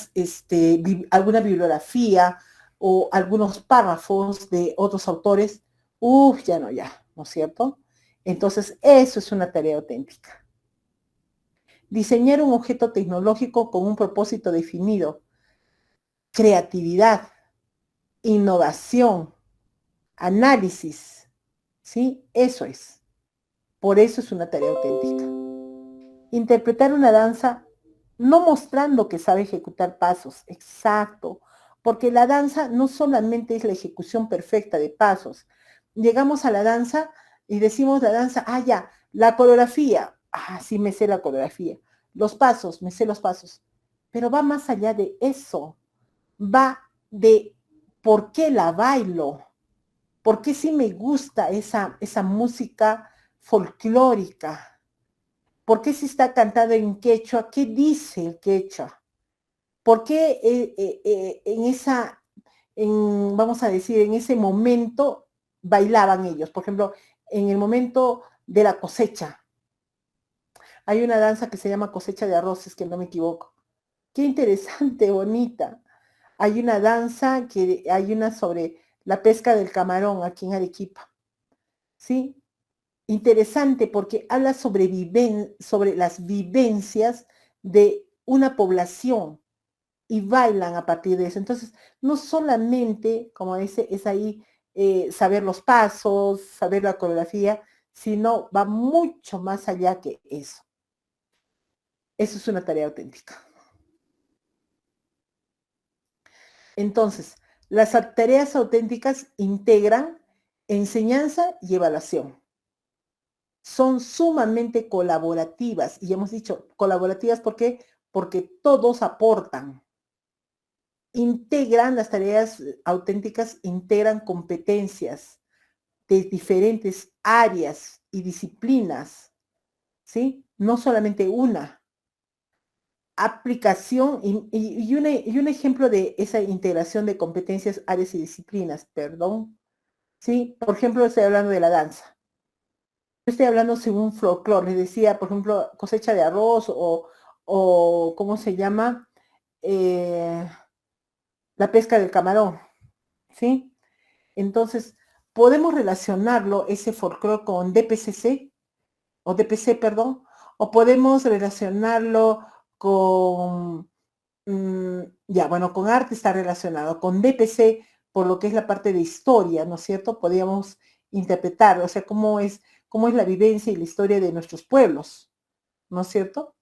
bibliografía o algunos párrafos de otros autores, ya no, ya, ¿no es cierto? Entonces, eso es una tarea auténtica. Diseñar un objeto tecnológico con un propósito definido, creatividad, innovación, análisis, ¿sí? Eso es. Por eso es una tarea auténtica. Interpretar una danza no mostrando que sabe ejecutar pasos, exacto, porque la danza no solamente es la ejecución perfecta de pasos. Llegamos a la danza y decimos la danza, ya, la coreografía, sí me sé la coreografía, los pasos, me sé los pasos, pero va más allá de eso, va de por qué la bailo, por qué sí me gusta esa música folclórica, ¿por qué si está cantado en quechua? ¿Qué dice el quechua? ¿Por qué vamos a decir, en ese momento bailaban ellos? Por ejemplo, en el momento de la cosecha. Hay una danza que se llama cosecha de arroces, que no me equivoco. Qué interesante, bonita. Hay una sobre la pesca del camarón aquí en Arequipa. ¿Sí? Interesante porque habla sobre las vivencias de una población y bailan a partir de eso. Entonces, no solamente, como dice, es ahí saber los pasos, saber la coreografía, sino va mucho más allá que eso. Eso es una tarea auténtica. Entonces, las tareas auténticas integran enseñanza y evaluación. Son sumamente colaborativas, y hemos dicho colaborativas porque todos aportan. Las tareas auténticas integran competencias de diferentes áreas y disciplinas, ¿sí? No solamente una. Aplicación y un ejemplo de esa integración de competencias, áreas y disciplinas, perdón, ¿sí? Por ejemplo, estoy hablando de la danza. Estoy hablando según folclore, les decía, por ejemplo, cosecha de arroz o ¿cómo se llama? La pesca del camarón, ¿sí? Entonces, podemos relacionarlo, ese folclore, con DPCC, o DPC, perdón, o podemos relacionarlo con, con arte está relacionado, con DPC, por lo que es la parte de historia, ¿no es cierto? Podríamos interpretar, o sea, cómo es la vivencia y la historia de nuestros pueblos, ¿no es cierto?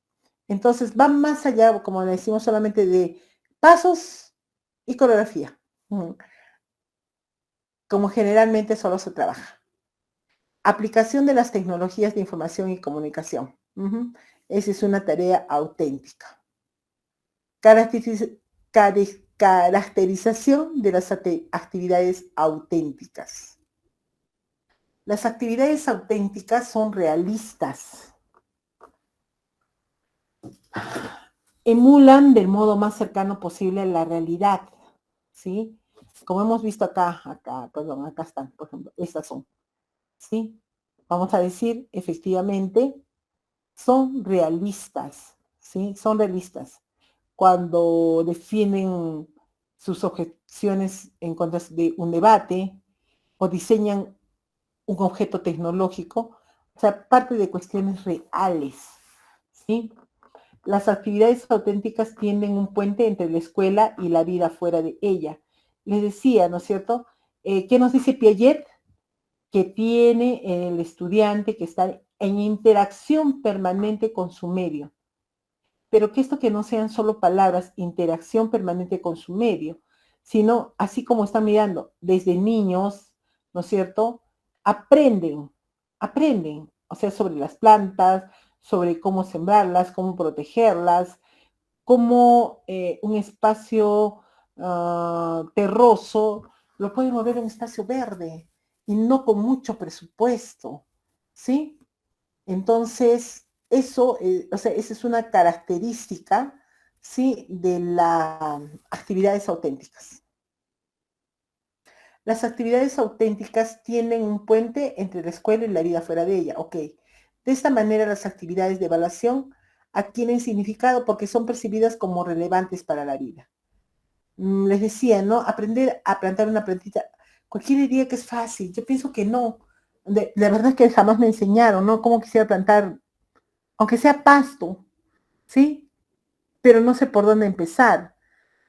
Entonces, va más allá, como le decimos, solamente de pasos y coreografía, como generalmente solo se trabaja. Aplicación de las tecnologías de información y comunicación. Esa es una tarea auténtica. Caracterización de las actividades auténticas. Las actividades auténticas son realistas. Emulan del modo más cercano posible la realidad, ¿sí? Como hemos visto acá están, por ejemplo, estas son, ¿sí? Vamos a decir, efectivamente, son realistas, ¿sí? Son realistas. Cuando defienden sus objeciones en contra de un debate o diseñan un objeto tecnológico, o sea, parte de cuestiones reales, ¿sí? Las actividades auténticas tienden un puente entre la escuela y la vida fuera de ella. Les decía, ¿no es cierto? ¿Qué nos dice Piaget? Que tiene el estudiante que está en interacción permanente con su medio. Pero que esto que no sean solo palabras, interacción permanente con su medio, sino así como están mirando desde niños, ¿no es cierto? Aprenden, o sea, sobre las plantas, sobre cómo sembrarlas, cómo protegerlas, cómo un espacio terroso lo pueden mover en un espacio verde y no con mucho presupuesto, ¿sí? Entonces, eso, o sea, esa es una característica, ¿sí?, de las actividades auténticas. Las actividades auténticas tienen un puente entre la escuela y la vida fuera de ella. Ok. De esta manera, las actividades de evaluación adquieren significado porque son percibidas como relevantes para la vida. Les decía, ¿no? Aprender a plantar una plantita. Cualquiera diría que es fácil. Yo pienso que no. La verdad es que jamás me enseñaron, ¿no? Cómo quisiera plantar, aunque sea pasto, ¿sí? Pero no sé por dónde empezar.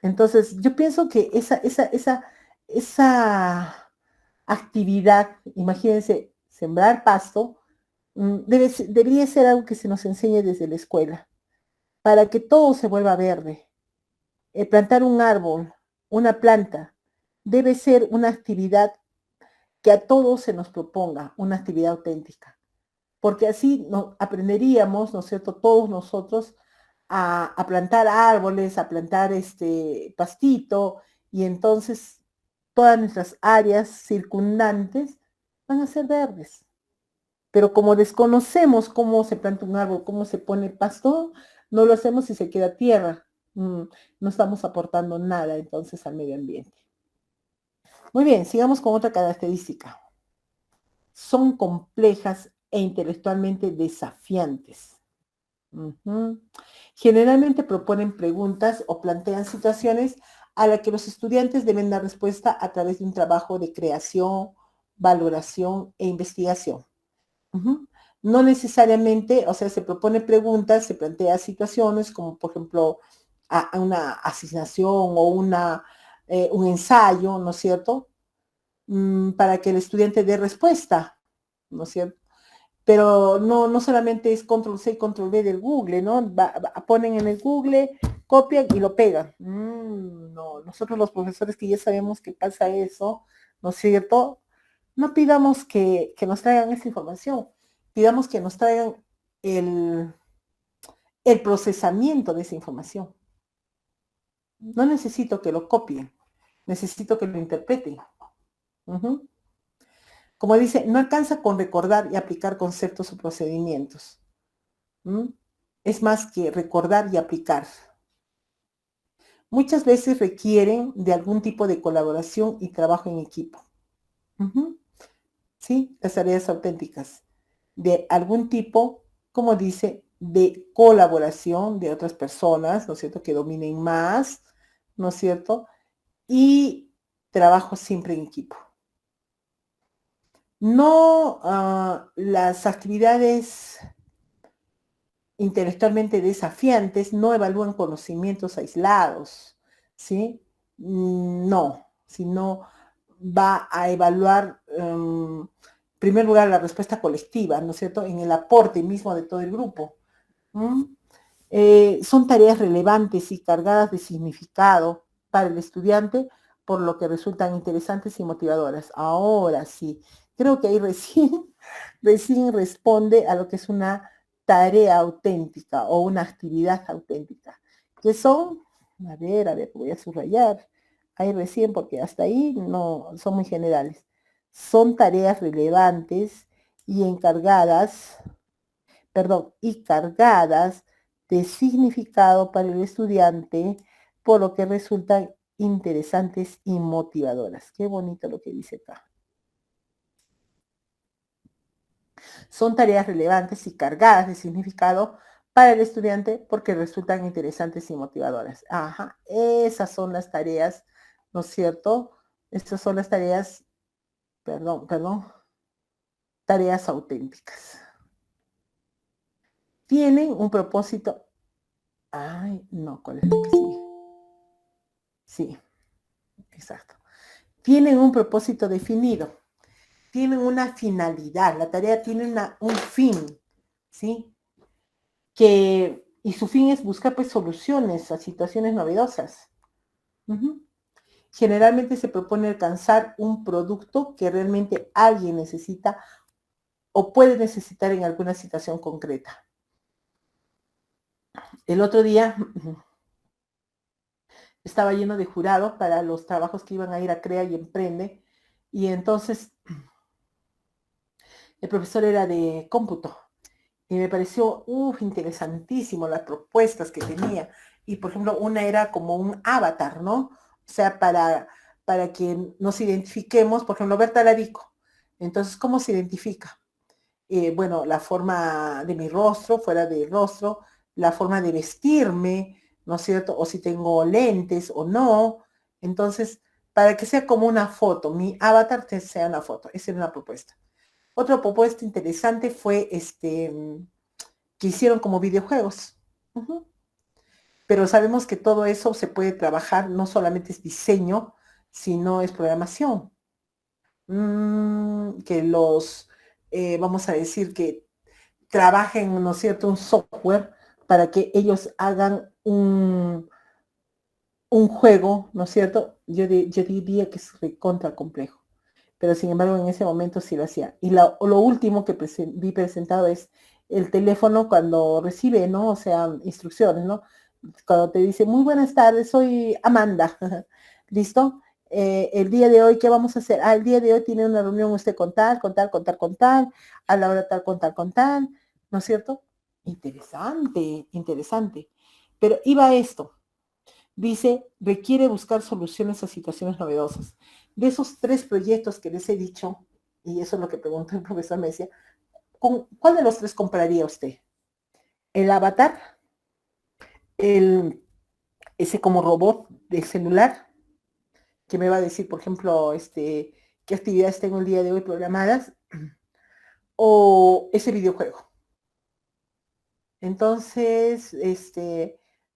Entonces, yo pienso que esa actividad, imagínense, sembrar pasto, debería ser algo que se nos enseñe desde la escuela, para que todo se vuelva verde. Plantar un árbol, una planta, debe ser una actividad que a todos se nos proponga, una actividad auténtica, porque así aprenderíamos, ¿no es cierto?, todos nosotros a plantar árboles, a plantar pastito, y entonces todas nuestras áreas circundantes van a ser verdes. Pero como desconocemos cómo se planta un árbol, cómo se pone pasto, no lo hacemos y se queda tierra. No estamos aportando nada entonces al medio ambiente. Muy bien, sigamos con otra característica. Son complejas e intelectualmente desafiantes. Generalmente proponen preguntas o plantean situaciones a las que los estudiantes deben dar respuesta a través de un trabajo de creación, valoración e investigación. No necesariamente, o sea, se propone preguntas, se plantea situaciones como por ejemplo a una asignación o un ensayo, ¿no es cierto? Para que el estudiante dé respuesta, ¿no es cierto? Pero no solamente es control C y control V del Google, ¿no? Ponen en el Google, copian y lo pegan. No, nosotros los profesores que ya sabemos que pasa eso, ¿no es cierto? No pidamos que nos traigan esa información, pidamos que nos traigan el procesamiento de esa información. No necesito que lo copien, necesito que lo interpreten. Como dice, no alcanza con recordar y aplicar conceptos o procedimientos. Es más que recordar y aplicar. Muchas veces requieren de algún tipo de colaboración y trabajo en equipo. ¿Sí? Las tareas auténticas. De algún tipo, como dice, de colaboración de otras personas, ¿no es cierto?, que dominen más, ¿no es cierto? Y trabajo siempre en equipo. No las actividades intelectualmente desafiantes no evalúan conocimientos aislados, ¿sí? No, sino va a evaluar, en primer lugar, la respuesta colectiva, ¿no es cierto?, en el aporte mismo de todo el grupo. Son tareas relevantes y cargadas de significado para el estudiante, por lo que resultan interesantes y motivadoras. Ahora sí, creo que ahí recién responde a lo que es una tarea auténtica o una actividad auténtica, que son, a ver, voy a subrayar, ahí recién, porque hasta ahí no, son muy generales. Son tareas relevantes y cargadas de significado para el estudiante, por lo que resultan interesantes y motivadoras. Qué bonito lo que dice acá. Son tareas relevantes y cargadas de significado para el estudiante porque resultan interesantes y motivadoras. Ajá, esas son las tareas, ¿no es cierto? Estas son las tareas, tareas auténticas. Tienen un propósito. Ay, no, ¿cuál es lo que sigue? Sí, exacto. Tienen un propósito definido. Tienen una finalidad. La tarea tiene un fin, ¿sí? Y su fin es buscar pues soluciones a situaciones novedosas. Generalmente se propone alcanzar un producto que realmente alguien necesita o puede necesitar en alguna situación concreta. El otro día estaba lleno de jurado para los trabajos que iban a ir a Crea y Emprende, y entonces el profesor era de cómputo. Y me pareció, interesantísimo las propuestas que tenía. Y, por ejemplo, una era como un avatar, ¿no? O sea, para que nos identifiquemos, por ejemplo, Berta Larico. Entonces, ¿cómo se identifica? Bueno, la forma de mi rostro, fuera del rostro, la forma de vestirme, ¿no es cierto? O si tengo lentes o no. Entonces, para que sea como una foto, mi avatar sea una foto. Esa era una propuesta. Otra propuesta interesante fue que hicieron como videojuegos. Ujú. Pero sabemos que todo eso se puede trabajar, no solamente es diseño, sino es programación. Que vamos a decir que trabajen, ¿no es cierto?, un software para que ellos hagan un juego, ¿no es cierto? Yo diría que es recontra complejo, pero sin embargo en ese momento sí lo hacía. Y lo último que vi presentado es el teléfono cuando recibe, ¿no? O sea, instrucciones, ¿no? Cuando te dice, muy buenas tardes, soy Amanda. ¿Listo? El día de hoy, ¿qué vamos a hacer? El día de hoy tiene una reunión usted con tal, a la hora tal, con tal, ¿no es cierto? Interesante, interesante. Pero iba esto. Dice, requiere buscar soluciones a situaciones novedosas. De esos 3 proyectos que les he dicho, y eso es lo que preguntó el profesor, me decía, ¿cuál de los 3 compraría usted? ¿El avatar? ¿Ese como robot de celular? Que me va a decir, por ejemplo, qué actividades tengo el día de hoy programadas, o ese videojuego. Entonces,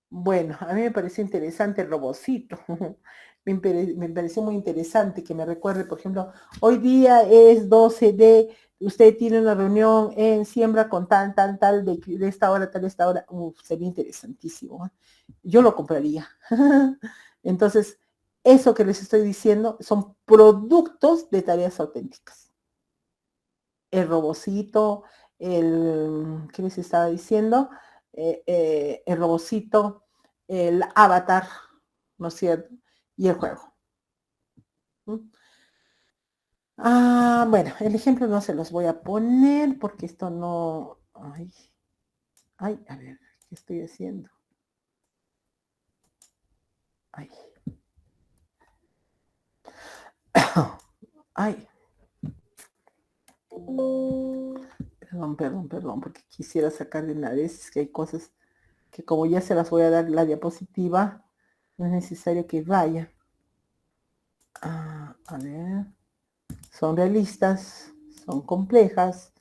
bueno, a mí me pareció interesante el robocito. Me pareció muy interesante que me recuerde, por ejemplo, hoy día es 12 de, usted tiene una reunión en siembra con tal, de esta hora, tal, esta hora. Sería interesantísimo. Yo lo compraría. Entonces, eso que les estoy diciendo son productos de tareas auténticas. El robocito, ¿qué les estaba diciendo? El robocito, el avatar, ¿no es cierto? Y el juego. ¿Mm? Bueno, el ejemplo no se los voy a poner porque esto no... a ver, ¿qué estoy haciendo? Ay. Ay. Perdón, porque quisiera sacar de una vez, es que hay cosas que como ya se las voy a dar la diapositiva, no es necesario que vaya. A ver, son realistas, son complejas,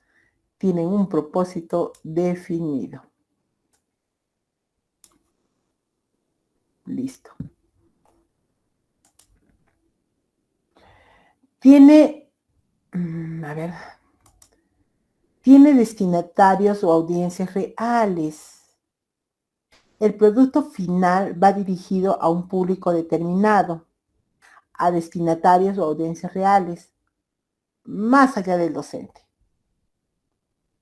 tienen un propósito definido. Listo. Tiene, a ver, tiene destinatarios o audiencias reales. El producto final va dirigido a un público determinado, a destinatarios o audiencias reales, más allá del docente.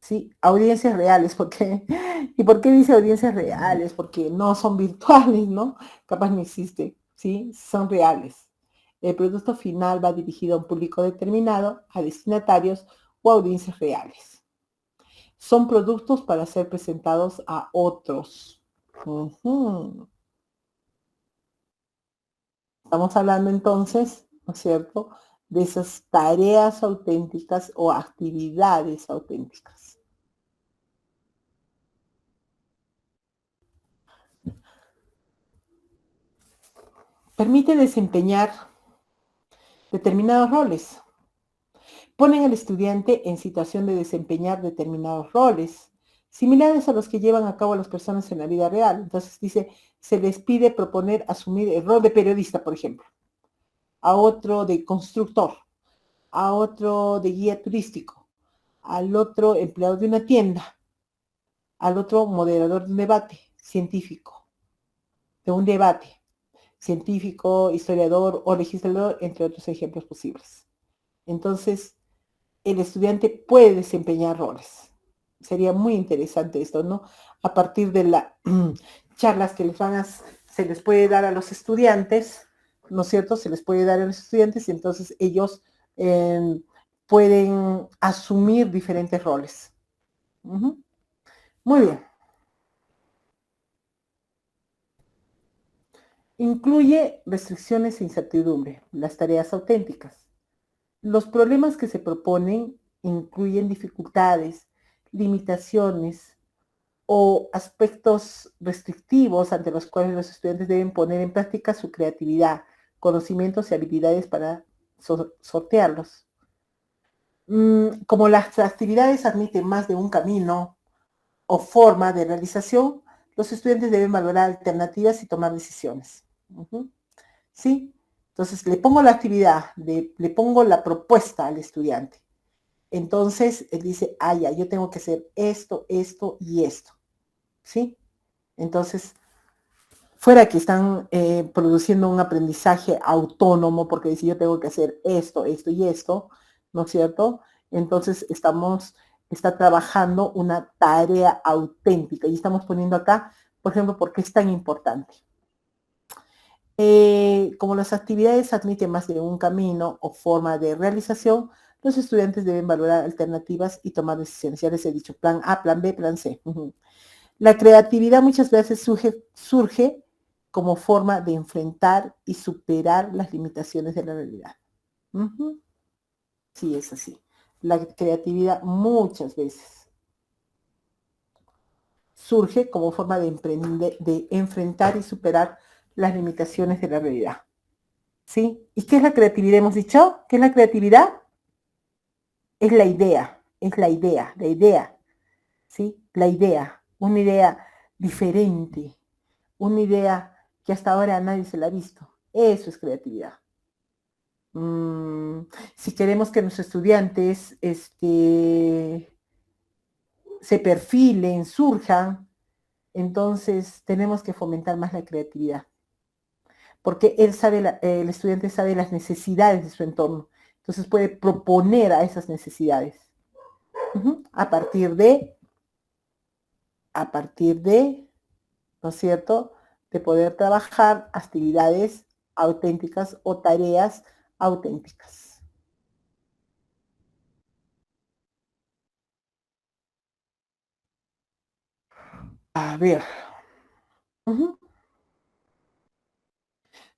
¿Sí? Audiencias reales, porque ¿y por qué dice audiencias reales? Porque no son virtuales, ¿no? Capaz no existe, ¿sí? Son reales. El producto final va dirigido a un público determinado, a destinatarios o audiencias reales. Son productos para ser presentados a otros. Uh-huh. Estamos hablando entonces, ¿no es cierto?, de esas tareas auténticas o actividades auténticas. Permite desempeñar determinados roles. Ponen al estudiante en situación de desempeñar determinados roles, similares a los que llevan a cabo las personas en la vida real. Entonces dice, se les pide proponer asumir el rol de periodista, por ejemplo, a otro de constructor, a otro de guía turístico, al otro empleado de una tienda, al otro moderador de un debate científico, de un debate científico, historiador o legislador, entre otros ejemplos posibles. Entonces, el estudiante puede desempeñar roles. Sería muy interesante esto, ¿no? A partir de las charlas que se les puede dar a los estudiantes, ¿no es cierto? Se les puede dar a los estudiantes y entonces ellos pueden asumir diferentes roles. Uh-huh. Muy bien. Incluye restricciones e incertidumbre, las tareas auténticas. Los problemas que se proponen incluyen dificultades, limitaciones o aspectos restrictivos ante los cuales los estudiantes deben poner en práctica su creatividad, conocimientos y habilidades para sortearlos. Como las actividades admiten más de un camino o forma de realización, los estudiantes deben valorar alternativas y tomar decisiones. Ujú. ¿Sí? Entonces, le pongo la actividad, le pongo la propuesta al estudiante. Entonces, él dice, ah, ya, yo tengo que hacer esto, esto y esto. ¿Sí? Entonces, fuera que están produciendo un aprendizaje autónomo, porque dice, yo tengo que hacer esto, esto y esto, ¿no es cierto? Entonces, está trabajando una tarea auténtica y estamos poniendo acá, por ejemplo, por qué es tan importante. Como las actividades admiten más de un camino o forma de realización, los estudiantes deben valorar alternativas y tomar decisiones. Ya les he dicho, plan A, plan B, plan C. La creatividad muchas veces surge como forma de enfrentar y superar las limitaciones de la realidad. Sí, es así. La creatividad muchas veces surge como forma de enfrentar y superar las limitaciones de la realidad. ¿Sí? ¿Y qué es la creatividad? Hemos dicho, ¿qué es la creatividad? Es la idea, ¿sí? La idea, una idea diferente, una idea que hasta ahora nadie se la ha visto. Eso es creatividad. Si queremos que nuestros estudiantes se perfilen, surjan, entonces tenemos que fomentar más la creatividad. Porque el estudiante sabe las necesidades de su entorno. Entonces puede proponer a esas necesidades. A partir de, ¿no es cierto?, de poder trabajar actividades auténticas o tareas auténticas. A ver. Uh-huh.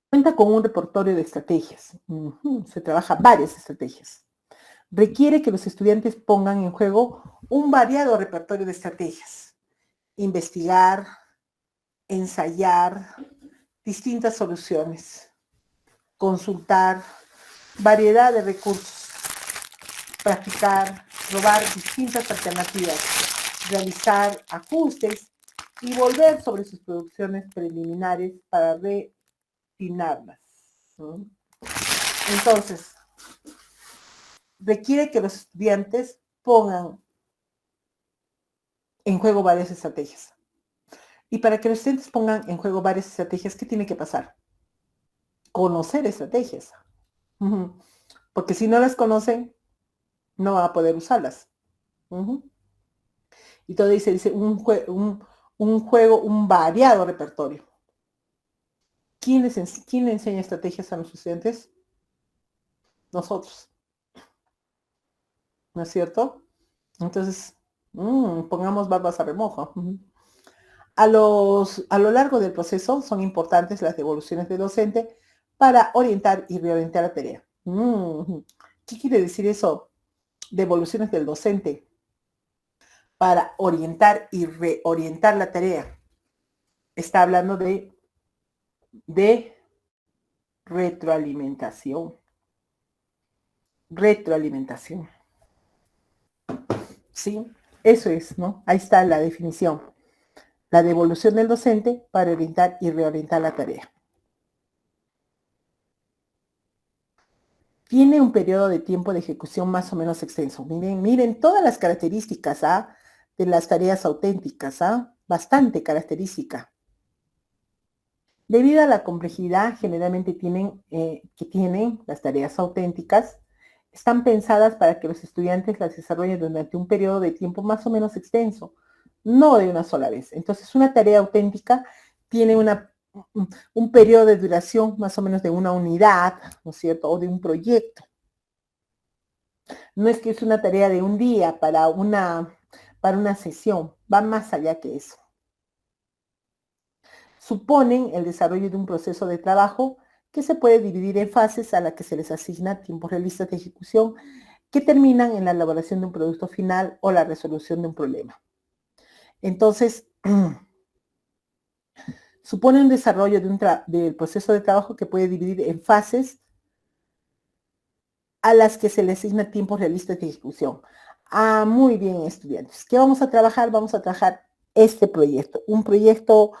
Cuenta con un repertorio de estrategias. Se trabaja varias estrategias. Requiere que los estudiantes pongan en juego un variado repertorio de estrategias. Investigar, ensayar distintas soluciones, consultar variedad de recursos, practicar, probar distintas alternativas, realizar ajustes y volver sobre sus producciones preliminares para refinarlas. ¿No? Entonces, requiere que los estudiantes pongan en juego varias estrategias. Y para que los estudiantes pongan en juego varias estrategias, ¿qué tiene que pasar? Conocer estrategias. Porque si no las conocen, no van a poder usarlas. Y todo dice un juego, un variado repertorio. ¿Quién le enseña estrategias a los estudiantes? Nosotros. ¿No es cierto? Entonces, pongamos barbas a remojo. A lo largo del proceso son importantes las devoluciones del docente para orientar y reorientar la tarea. ¿Qué quiere decir eso? Devoluciones del docente para orientar y reorientar la tarea. Está hablando de retroalimentación. Retroalimentación. ¿Sí? Eso es, ¿no? Ahí está la definición. La devolución del docente para orientar y reorientar la tarea. Tiene un periodo de tiempo de ejecución más o menos extenso. Miren todas las características de las tareas auténticas. Bastante característica. Debido a la complejidad generalmente que tienen las tareas auténticas, están pensadas para que los estudiantes las desarrollen durante un periodo de tiempo más o menos extenso, no de una sola vez. Entonces, una tarea auténtica tiene un periodo de duración más o menos de una unidad, ¿no es cierto?, o de un proyecto. No es que es una tarea de un día para una sesión. va más allá que eso. Suponen el desarrollo de un proceso de trabajo que se puede dividir en fases a las que se les asigna tiempos realistas de ejecución que terminan en la elaboración de un producto final o la resolución de un problema. Entonces, supone un desarrollo del proceso de trabajo que puede dividir en fases a las que se le asigna tiempos realistas de ejecución. Ah, muy bien, estudiantes. ¿Qué vamos a trabajar? Vamos a trabajar este proyecto, un proyecto,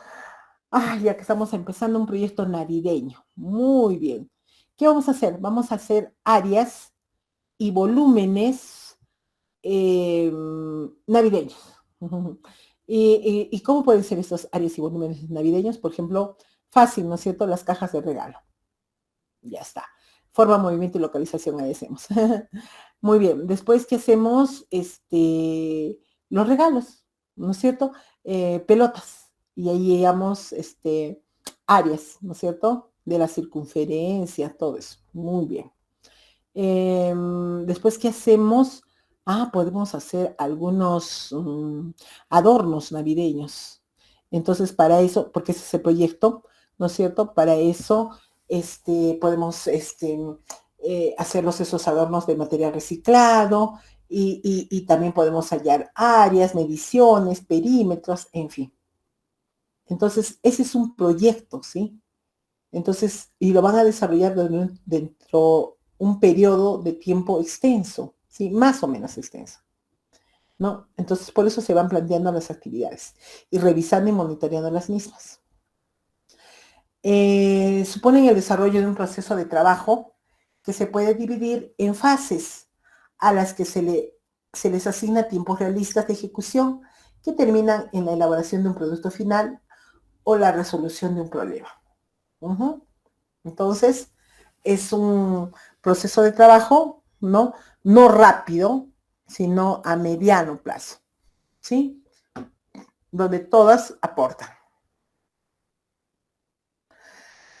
ya que estamos empezando, un proyecto navideño. Muy bien. ¿Qué vamos a hacer? Vamos a hacer áreas y volúmenes navideños. ¿Y cómo pueden ser estos áreas y volúmenes navideños? Por ejemplo, fácil, ¿no es cierto? Las cajas de regalo. Ya está. Forma, movimiento y localización, ahí hacemos. Muy bien. Después que hacemos los regalos, ¿no es cierto? Pelotas. Y ahí llegamos áreas, ¿no es cierto? De la circunferencia, todo eso. Muy bien. Después que hacemos, podemos hacer algunos adornos navideños. Entonces, para eso, porque ese es el proyecto, ¿no es cierto? Para eso podemos hacerlos esos adornos de material reciclado y también podemos hallar áreas, mediciones, perímetros, en fin. Entonces, ese es un proyecto, ¿sí? Entonces, y lo van a desarrollar dentro un periodo de tiempo extenso, ¿sí? Más o menos extenso, ¿no? Entonces, por eso se van planteando las actividades y revisando y monitoreando las mismas. Suponen el desarrollo de un proceso de trabajo que se puede dividir en fases a las que se les asigna tiempos realistas de ejecución que terminan en la elaboración de un producto final o la resolución de un problema. Entonces, es un proceso de trabajo, ¿no? No rápido, sino a mediano plazo, ¿sí? Donde todas aportan.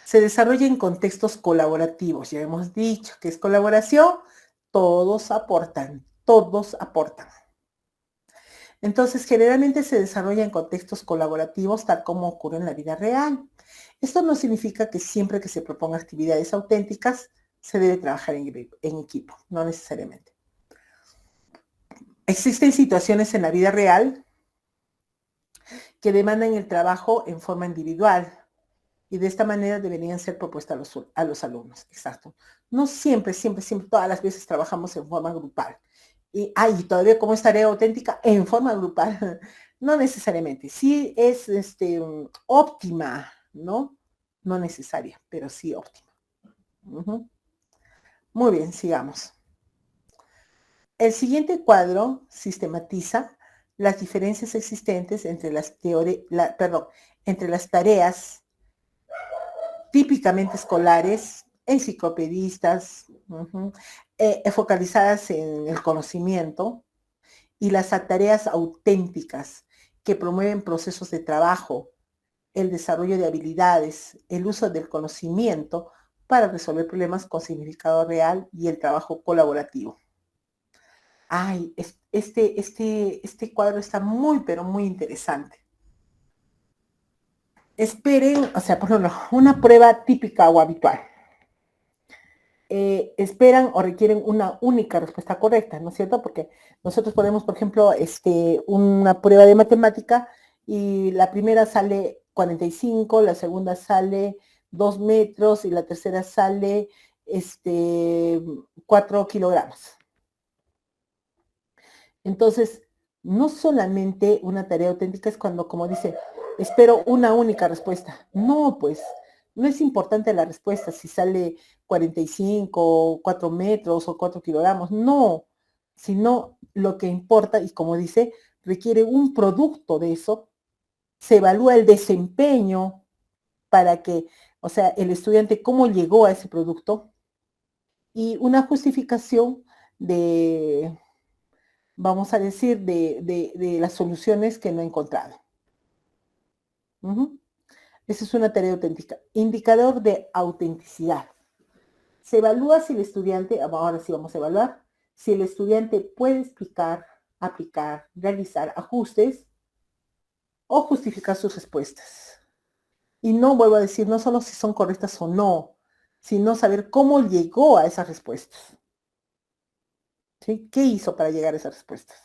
Se desarrolla en contextos colaborativos. Ya hemos dicho que es colaboración, todos aportan, todos aportan. Entonces, generalmente se desarrolla en contextos colaborativos, tal como ocurre en la vida real. Esto no significa que siempre que se propongan actividades auténticas se debe trabajar en equipo, no necesariamente. Existen situaciones en la vida real que demandan el trabajo en forma individual y de esta manera deberían ser propuestas a los alumnos. Exacto. No siempre, todas las veces trabajamos en forma grupal. Y todavía como es tarea auténtica en forma grupal. No necesariamente. Sí es óptima, ¿no? No necesaria, pero sí óptima. Muy bien, sigamos. El siguiente cuadro sistematiza las diferencias existentes entre entre las tareas típicamente escolares, enciclopedistas, focalizadas en el conocimiento, y las tareas auténticas que promueven procesos de trabajo, el desarrollo de habilidades, el uso del conocimiento para resolver problemas con significado real y el trabajo colaborativo. Este cuadro está muy, pero muy interesante. Esperen, o sea, por ejemplo, una prueba típica o habitual. Esperan o requieren una única respuesta correcta, ¿no es cierto? Porque nosotros ponemos, por ejemplo, una prueba de matemática y la primera sale 45, la segunda sale 2 metros y la tercera sale 4 kilogramos. Entonces, no solamente una tarea auténtica es cuando, como dice, espero una única respuesta. No, pues, no es importante la respuesta si sale 45, 4 metros o 4 kilogramos. No, sino lo que importa, y como dice, requiere un producto de eso. Se evalúa el desempeño para que, o sea, el estudiante cómo llegó a ese producto y una justificación de vamos a decir, de las soluciones que no he encontrado. Esa es una tarea auténtica. Indicador de autenticidad. Se evalúa si el estudiante, ahora sí vamos a evaluar, si el estudiante puede explicar, aplicar, realizar ajustes o justificar sus respuestas. Y no vuelvo a decir, no solo si son correctas o no, sino saber cómo llegó a esas respuestas. ¿Sí? ¿Qué hizo para llegar a esas respuestas?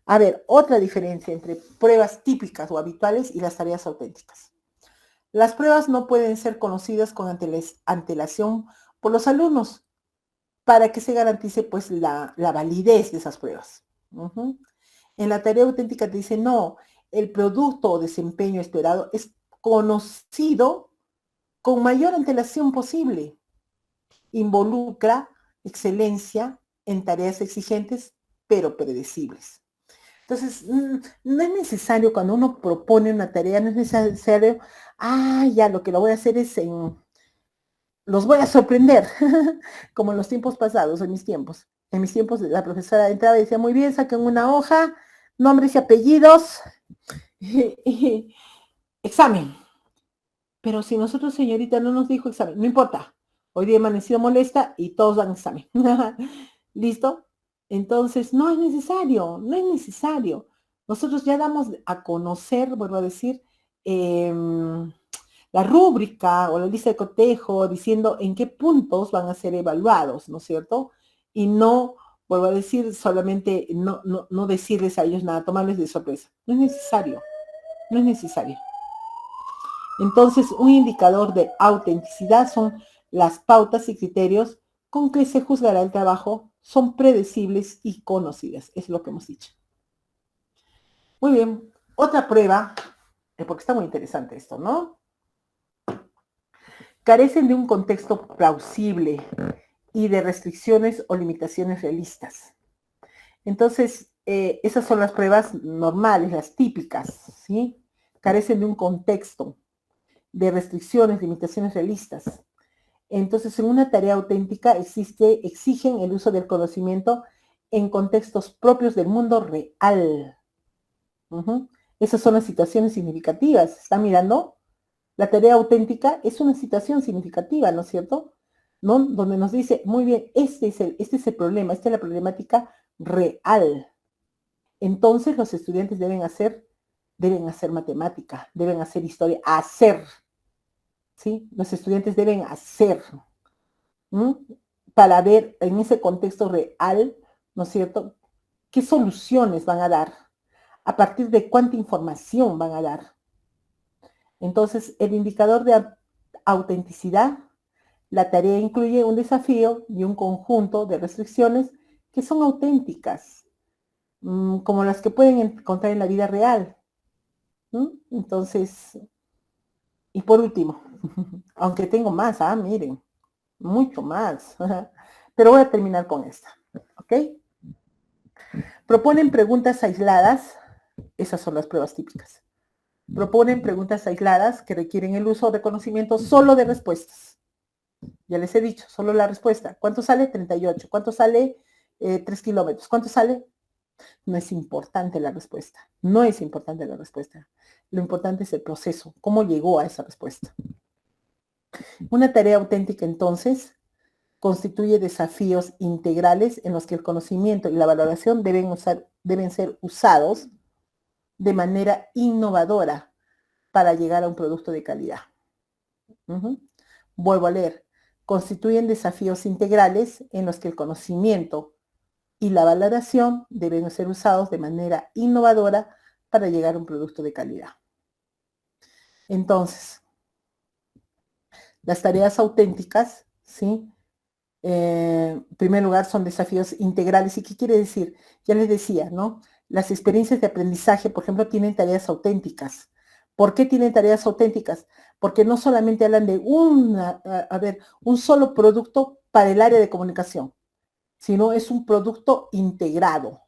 A ver, otra diferencia entre pruebas típicas o habituales y las tareas auténticas. Las pruebas no pueden ser conocidas con antelación por los alumnos para que se garantice pues la validez de esas pruebas. Uh-huh. En la tarea auténtica te dice, no, el producto o desempeño esperado es conocido con mayor antelación posible. Involucra excelencia en tareas exigentes, pero predecibles. Entonces, no es necesario cuando uno propone una tarea, no es necesario, ya lo que lo voy a hacer es los voy a sorprender, como en los tiempos pasados, en mis tiempos. En mis tiempos la profesora entraba y decía, muy bien, saquen una hoja, nombres y apellidos, examen. Pero si nosotros, señorita, no nos dijo examen, no importa. Hoy día he amanecido molesta y todos dan examen. ¿Listo? Entonces, no es necesario, no es necesario. Nosotros ya damos a conocer, vuelvo a decir, la rúbrica o la lista de cotejo diciendo en qué puntos van a ser evaluados, ¿no es cierto? Y no, vuelvo a decir, solamente no decirles a ellos nada, tomarles de sorpresa. No es necesario, no es necesario. Entonces, un indicador de autenticidad son las pautas y criterios con que se juzgará el trabajo, son predecibles y conocidas. Es lo que hemos dicho. Muy bien. Otra prueba, porque está muy interesante esto, ¿no? Carecen de un contexto plausible y de restricciones o limitaciones realistas. Entonces, esas son las pruebas normales, las típicas, ¿sí? Carecen de un contexto, de restricciones, limitaciones realistas. Entonces, en una tarea auténtica exigen el uso del conocimiento en contextos propios del mundo real. Uh-huh. Esas son las situaciones significativas. ¿Están mirando? La tarea auténtica es una situación significativa, ¿no es cierto? ¿No? Donde nos dice, muy bien, este es el problema, esta es la problemática real. Entonces, los estudiantes deben hacer matemática, deben hacer historia, hacer. ¿Sí? Los estudiantes deben hacer. Para ver en ese contexto real, ¿no es cierto?, qué soluciones van a dar, a partir de cuánta información van a dar. Entonces, el indicador de autenticidad, la tarea incluye un desafío y un conjunto de restricciones que son auténticas, como las que pueden encontrar en la vida real. Entonces, y por último, aunque tengo más, miren, mucho más, pero voy a terminar con esta, ¿ok? Proponen preguntas aisladas, esas son las pruebas típicas. Proponen preguntas aisladas que requieren el uso de conocimiento solo de respuestas. Ya les he dicho, solo la respuesta. ¿Cuánto sale? 38. ¿Cuánto sale? 3 kilómetros. ¿Cuánto sale? No es importante la respuesta. No es importante la respuesta. Lo importante es el proceso, cómo llegó a esa respuesta. Una tarea auténtica, entonces, constituye desafíos integrales en los que el conocimiento y la valoración deben ser usados de manera innovadora para llegar a un producto de calidad. Vuelvo a leer. Constituyen desafíos integrales en los que el conocimiento y la valoración deben ser usados de manera innovadora para llegar a un producto de calidad. Entonces, las tareas auténticas, ¿sí? En primer lugar, son desafíos integrales. ¿Y qué quiere decir? Ya les decía, ¿no? Las experiencias de aprendizaje, por ejemplo, tienen tareas auténticas. ¿Por qué tienen tareas auténticas? Porque no solamente hablan de un solo producto para el área de comunicación, sino es un producto integrado.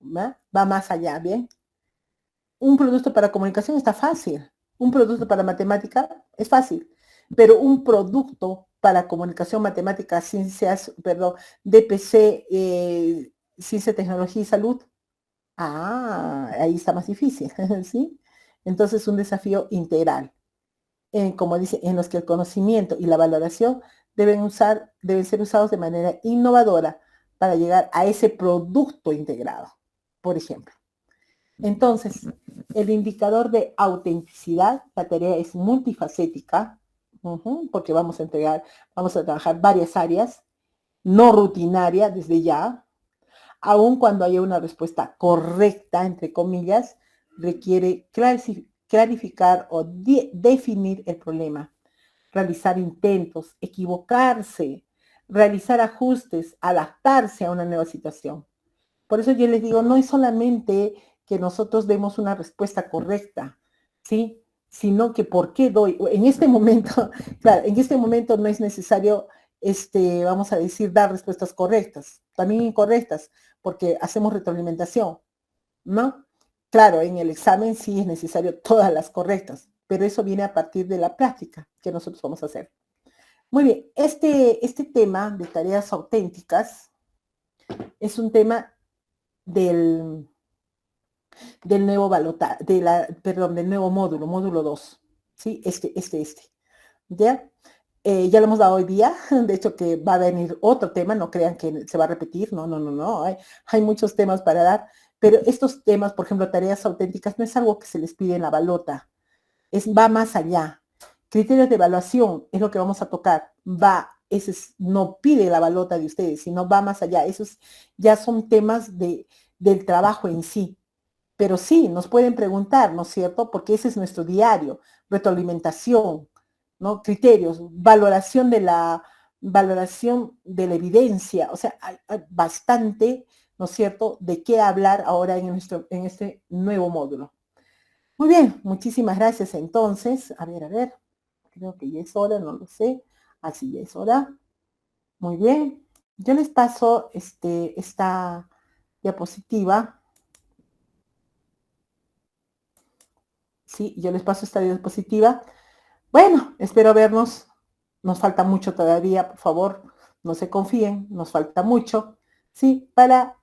Va más allá, ¿bien? Un producto para comunicación está fácil. Un producto para matemática es fácil. Pero un producto para comunicación, matemática, ciencias, DPC, ciencia, tecnología y salud, ahí está más difícil, ¿sí? Entonces, un desafío integral, como dice, en los que el conocimiento y la valoración deben ser usados de manera innovadora para llegar a ese producto integrado, por ejemplo. Entonces, el indicador de autenticidad, la tarea es multifacética, porque vamos a trabajar varias áreas, no rutinaria desde ya, aun cuando haya una respuesta correcta, entre comillas, requiere clarificar o definir el problema, realizar intentos, equivocarse, realizar ajustes, adaptarse a una nueva situación. Por eso yo les digo, no es solamente que nosotros demos una respuesta correcta, ¿sí? Sino que por qué doy. En este momento, claro, en este momento no es necesario, vamos a decir, dar respuestas correctas, también incorrectas, porque hacemos retroalimentación, ¿no? Claro, en el examen sí es necesario todas las correctas, pero eso viene a partir de la práctica que nosotros vamos a hacer. Muy bien, este tema de tareas auténticas es un tema del, del nuevo del nuevo módulo 2, ¿sí? ¿Ya? Ya lo hemos dado hoy día, de hecho que va a venir otro tema, no crean que se va a repetir, no, hay muchos temas para dar, pero estos temas, por ejemplo, tareas auténticas, no es algo que se les pide en la balota, va más allá. Criterios de evaluación es lo que vamos a tocar, no pide la balota de ustedes, sino va más allá, esos ya son temas del trabajo en sí. Pero sí, nos pueden preguntar, ¿no es cierto? Porque ese es nuestro diario, retroalimentación, ¿no? Criterios, valoración de la evidencia, o sea, hay bastante, ¿no es cierto?, de qué hablar ahora en este nuevo módulo. Muy bien, muchísimas gracias entonces. A ver, creo que ya es hora, no lo sé. Así ya es hora. Muy bien. Yo les paso esta diapositiva. Sí, yo les paso esta diapositiva. Bueno, espero vernos. Nos falta mucho todavía, por favor, no se confíen, nos falta mucho, ¿sí? Para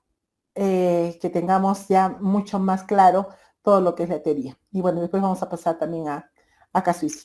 que tengamos ya mucho más claro todo lo que es la teoría. Y bueno, después vamos a pasar también a casuística.